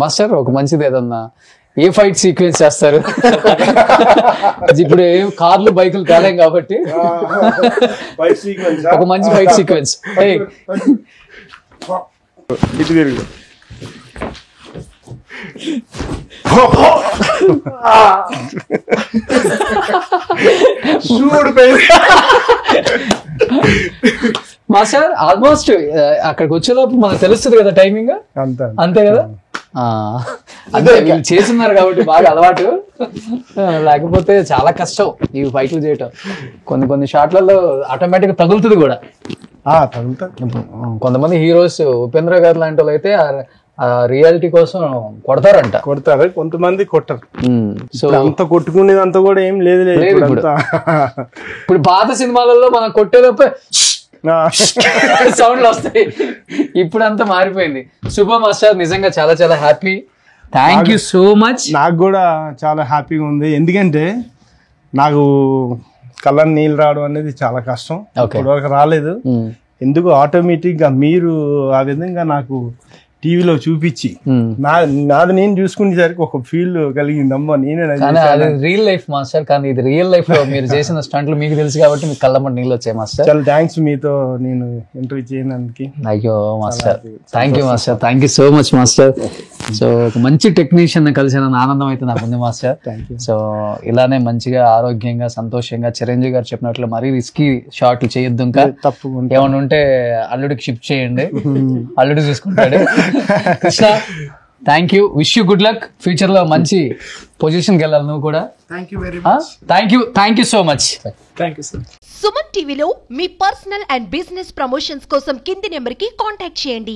మాస్టర్, ఒక మంచిది ఏదన్నా ఏ ఫైట్ సీక్వెన్స్ చేస్తారు? ఇప్పుడు ఏం కార్లు బైకులు తేలేం కాబట్టి ఒక మంచి ఫైట్ సీక్వెన్స్. ఇటు తిరుగు. మాస్టర్ ఆల్మోస్ట్ అక్కడికి వచ్చేలోపు మనకు తెలుస్తుంది కదా టైమింగ్, అంతే కదా? అంటే వీళ్ళు చేస్తున్నారు కాబట్టి బాగా అలవాటు, లేకపోతే చాలా కష్టం ఈ ఫైట్లు చేయటం. కొన్ని షాట్లలో ఆటోమేటిక్ గా తగులుతుంది కూడా. కొంతమంది హీరోస్ ఉపేంద్ర గారు లాంటి వాళ్ళు అయితే రియాలిటీ కోసం కొడతారు, కొంతమంది కొట్టరు. సో అంత కొట్టుకునేదంతా కూడా ఏం లేదు. ఇప్పుడు పాత సినిమాలలో మనం కొట్టేలోపే సౌండ్లు వస్తాయి, ఇప్పుడు అంతా మారిపోయింది. శుభ మాస్టర్, నిజంగా చాలా చాలా happy. Thank you so much. నాకు కూడా చాలా హ్యాపీగా ఉంది, ఎందుకంటే నాకు కళ్ళ నీళ్ళు రావడం అనేది చాలా కష్టం, ఇప్పటివరకు రాలేదు. ఎందుకు ఆటోమేటిక్ గా మీరు ఆ విధంగా నాకు టీవీలో చూపించి నాది నేను చూసుకునేసరికి ఒక ఫీల్ కలిగిందమ్మా, నేనే రియల్ లైఫ్ మాస్టర్. కానీ ఇది రియల్ లైఫ్ లో మీరు చేసిన స్టంట్లు మీకు తెలుసు కాబట్టి మీకు కళ్ళమ్మటి నీళ్ళు వచ్చాయి మాస్టర్. చాలా థ్యాంక్స్ మీతో నేను ఇంటర్వ్యూ చేయడానికి. అయ్యో master, thank you master, thank you so much master. So ఒక మంచి టెక్నీషియన్ కలిసిన ఆనందం అయితే నాకు ఉంది మాస్టర్. సో ఇలానే మంచిగా ఆరోగ్యంగా సంతోషంగా చిరంజీవి గారు చెప్పినట్లు మరీ రిస్కీ షాట్లు చేయొద్దు. ఇంకా తప్పకుండా ఏమైనా ఉంటే అల్లుడికి షిఫ్ట్ చేయండి, అల్లుడు చూసుకుంటాడు. Krishna, thank you, wish you good luck. Future లో మంచి పొజిషన్కి వెళ్ళాలి నువ్వు కూడా. Thank you so much. Suman టీవీలో మీ పర్సనల్ అండ్ బిజినెస్ ప్రమోషన్స్ కోసం కింది నెంబర్ కి కాంటాక్ట్ చేయండి.